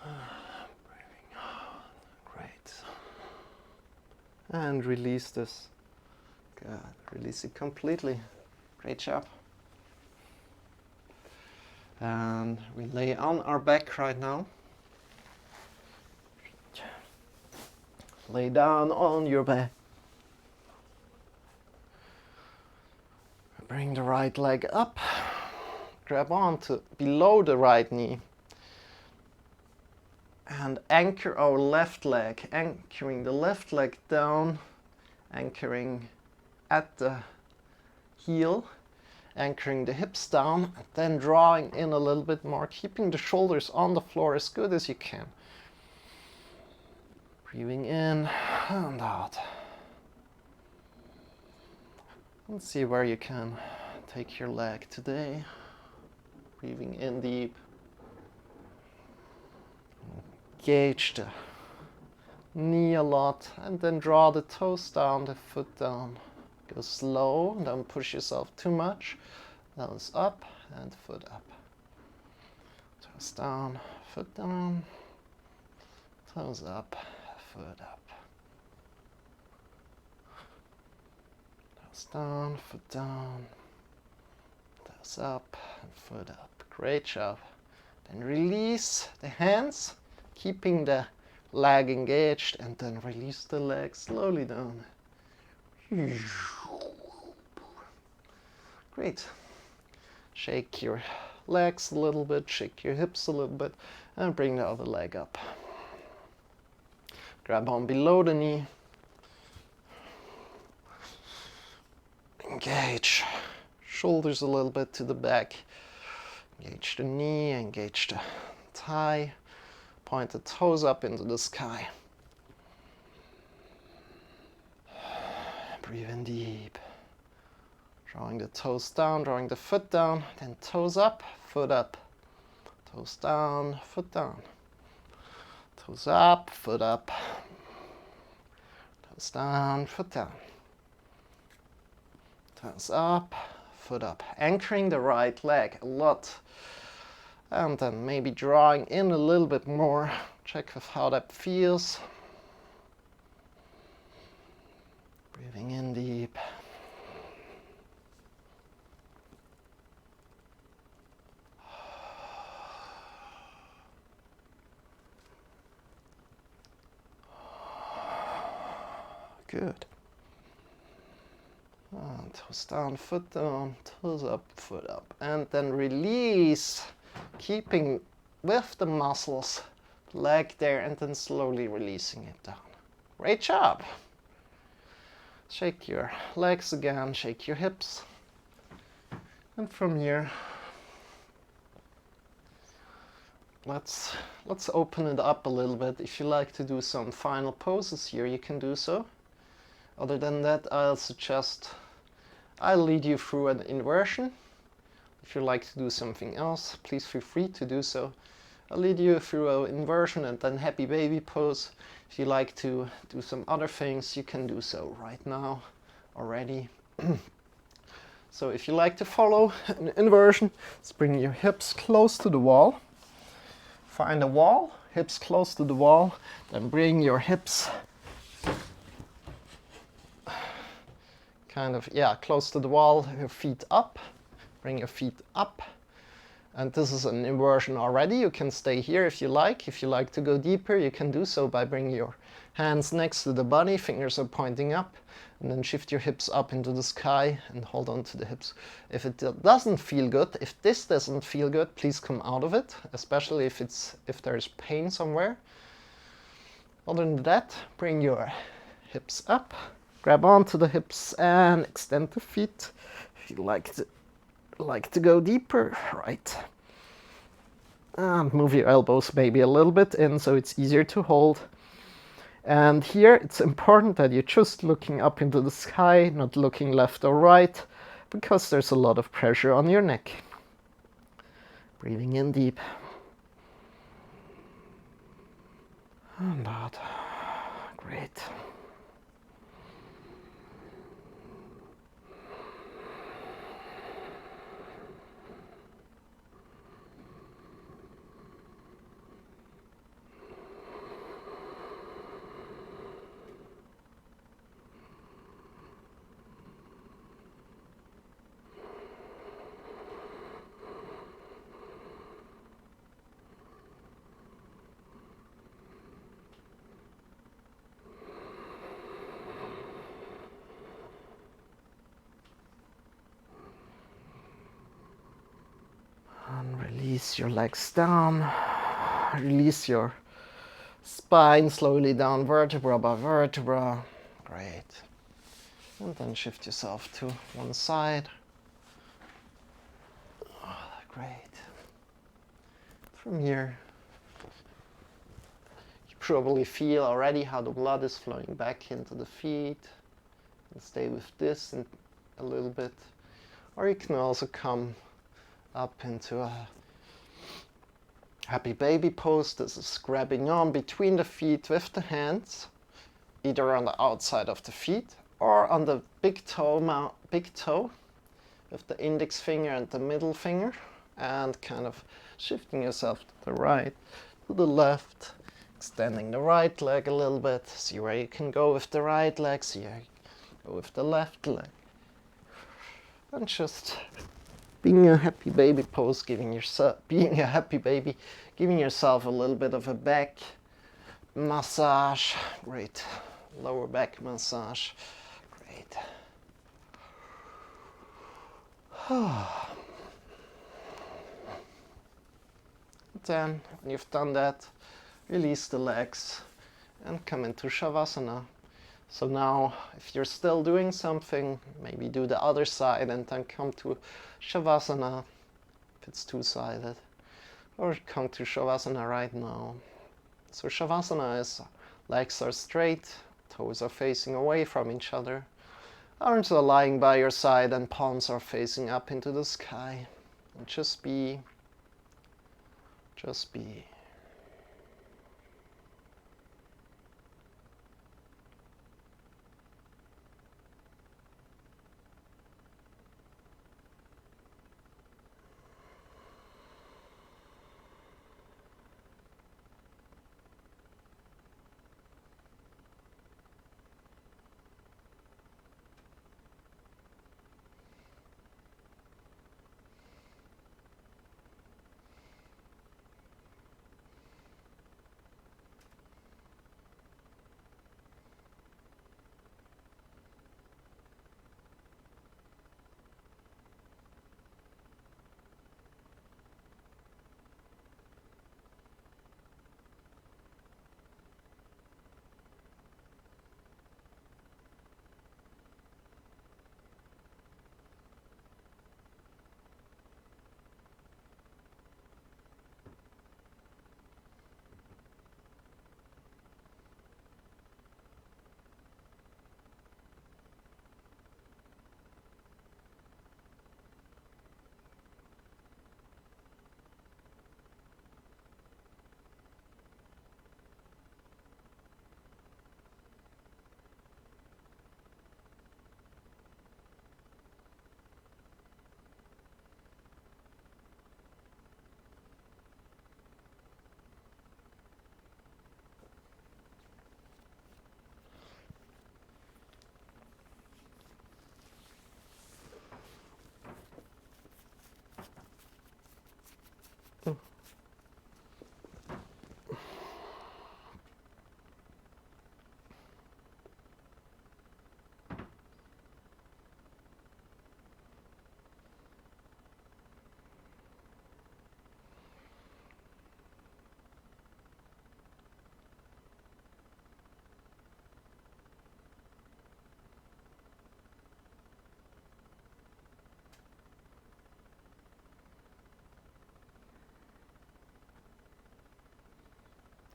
Breathing out. Great. And release this. Good. Release it completely. Great job. And we lay on our back right now. Lay down on your back. Bring the right leg up, grab on to below the right knee, and anchor our left leg, anchoring the left leg down, anchoring at the heel, anchoring the hips down, and then drawing in a little bit more, keeping the shoulders on the floor as good as you can. Breathing in and out. Let's see where you can take your leg today. Breathing in deep. Engage the knee a lot and then draw the toes down, the foot down. Go slow, don't push yourself too much. Nose up and foot up. Toes down, foot down. Toes up, foot up. Down, foot down, toes up, and foot up. Great job. Then release the hands, keeping the leg engaged, and then release the leg slowly down. Great. Shake your legs a little bit, shake your hips a little bit, and bring the other leg up. Grab on below the knee. Engage shoulders a little bit to the back. Engage the knee, engage the thigh. Point the toes up into the sky. Breathe in deep. Drawing the toes down, drawing the foot down, then toes up, foot up. Toes down, foot down. Toes up, foot up. Toes down, foot down. Toes up, foot up. Anchoring the right leg a lot. And then maybe drawing in a little bit more. Check with how that feels. Good. And toes down, foot down, toes up, foot up. And then release, keeping with the muscles, leg there, and then slowly releasing it down. Great job. Shake your legs again, shake your hips. And from here, let's open it up a little bit. If you like to do some final poses here, you can do so. Other than that, I'll lead you through an inversion. If you like to do something else, please feel free to do so. I'll lead you through an inversion and then happy baby pose. If you like to do some other things, you can do so right now already. So if you like to follow an inversion, let's bring your hips close to the wall. Find a wall, hips close to the wall, then bring your hips close to the wall, your feet up, bring your feet up. And this is an inversion already. You can stay here if you like. If you like to go deeper, you can do so by bringing your hands next to the body, fingers are pointing up, and then shift your hips up into the sky and hold on to the hips. If it doesn't feel good, if this doesn't feel good, please come out of it, especially if there's pain somewhere. Other than that, bring your hips up, grab onto the hips and extend the feet. If you like to go deeper, right. And move your elbows maybe a little bit in so it's easier to hold. And here it's important that you're just looking up into the sky, not looking left or right, because there's a lot of pressure on your neck. Breathing in deep. And out. Great. And release your legs down, release your spine slowly down, vertebra by vertebra. Great. And then shift yourself to one side. Oh, great. From here, you probably feel already how the blood is flowing back into the feet. And stay with this in a little bit. Or you can also come up into a happy baby pose. This is grabbing on between the feet with the hands, either on the outside of the feet or on the big toe with the index finger and the middle finger, and kind of shifting yourself to the right, to the left, extending the right leg a little bit. See where you can go with the right leg, see where you can go with the left leg. And just being a happy baby pose, giving yourself a little bit of a back massage. Great. Lower back massage. Great. Then, when you've done that, release the legs and come into Shavasana. So now, if you're still doing something, maybe do the other side and then come to Shavasana, if it's two-sided, or come to Shavasana right now. So Shavasana is legs are straight, toes are facing away from each other, arms are lying by your side and palms are facing up into the sky. And just be.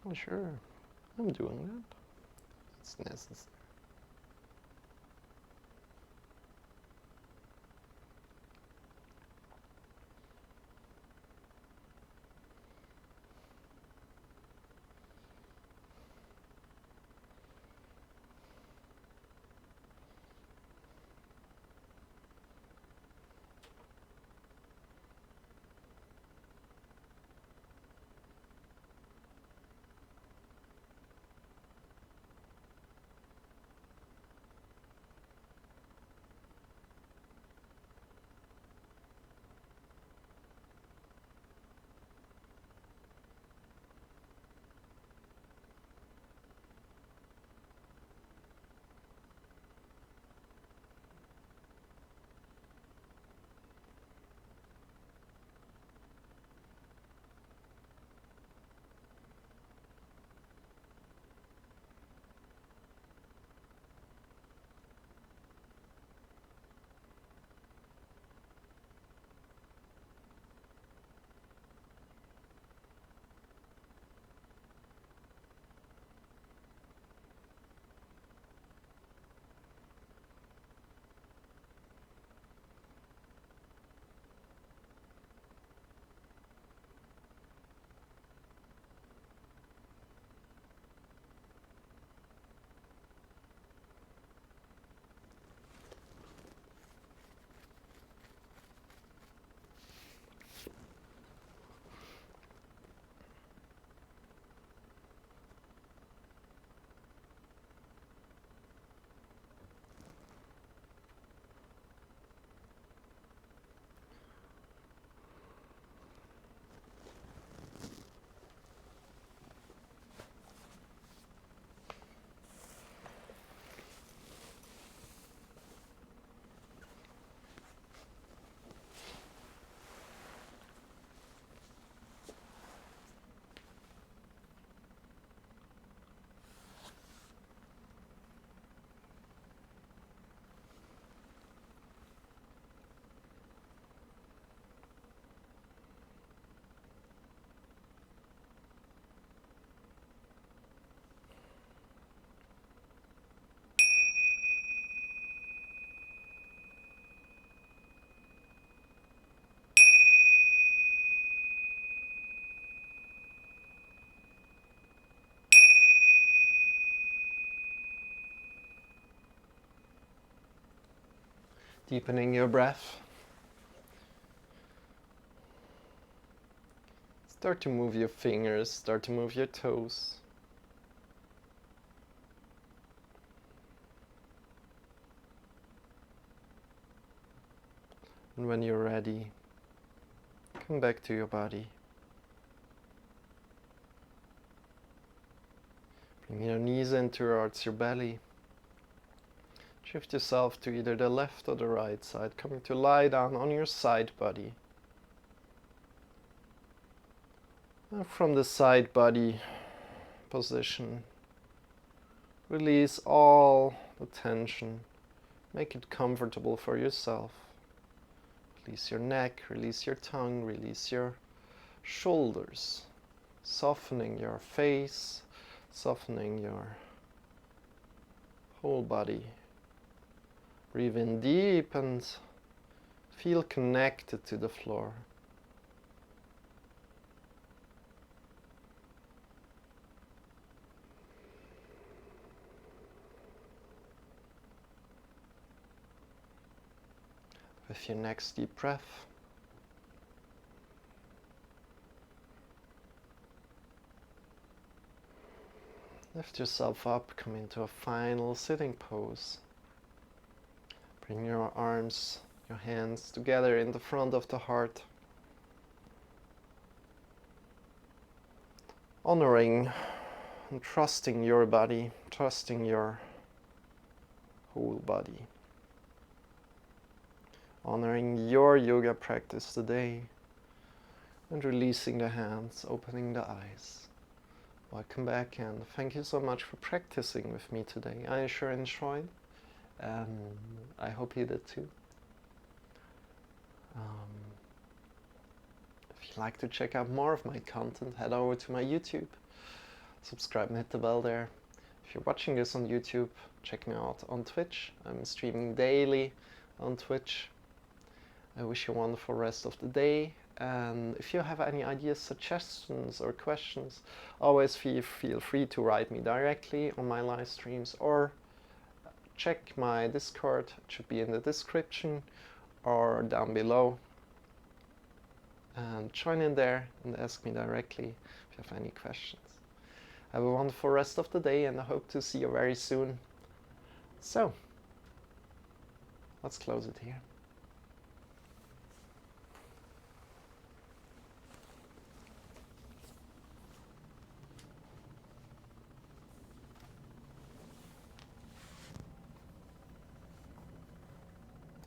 Oh, sure, I'm doing that. It's necessary. Deepening your breath. Start to move your fingers, start to move your toes. And when you're ready, come back to your body. Bring your knees in towards your belly. Shift yourself to either the left or the right side, coming to lie down on your side body. And from the side body position, release all the tension. Make it comfortable for yourself. Release your neck, release your tongue, release your shoulders, softening your face, softening your whole body. Breathe in deep and feel connected to the floor. With your next deep breath, lift yourself up, come into a final sitting pose. Bring your arms, your hands together in the front of the heart. Honoring and trusting your body, trusting your whole body. Honoring your yoga practice today and releasing the hands, opening the eyes. Welcome back and thank you so much for practicing with me today. I sure enjoyed. I hope you did too. If you'd like to check out more of my content, head over to my YouTube. subscribe and hit the bell there. If you're watching this on YouTube, check me out on Twitch. I'm streaming daily on Twitch. I wish you a wonderful rest of the day, and if you have any ideas, suggestions or questions, always feel free to write me directly on my live streams, or check my Discord. It should be in the description or down below, and join in there and ask me directly if you have any questions. Have a wonderful rest of the day, and I hope to see you very soon. So, let's close it here.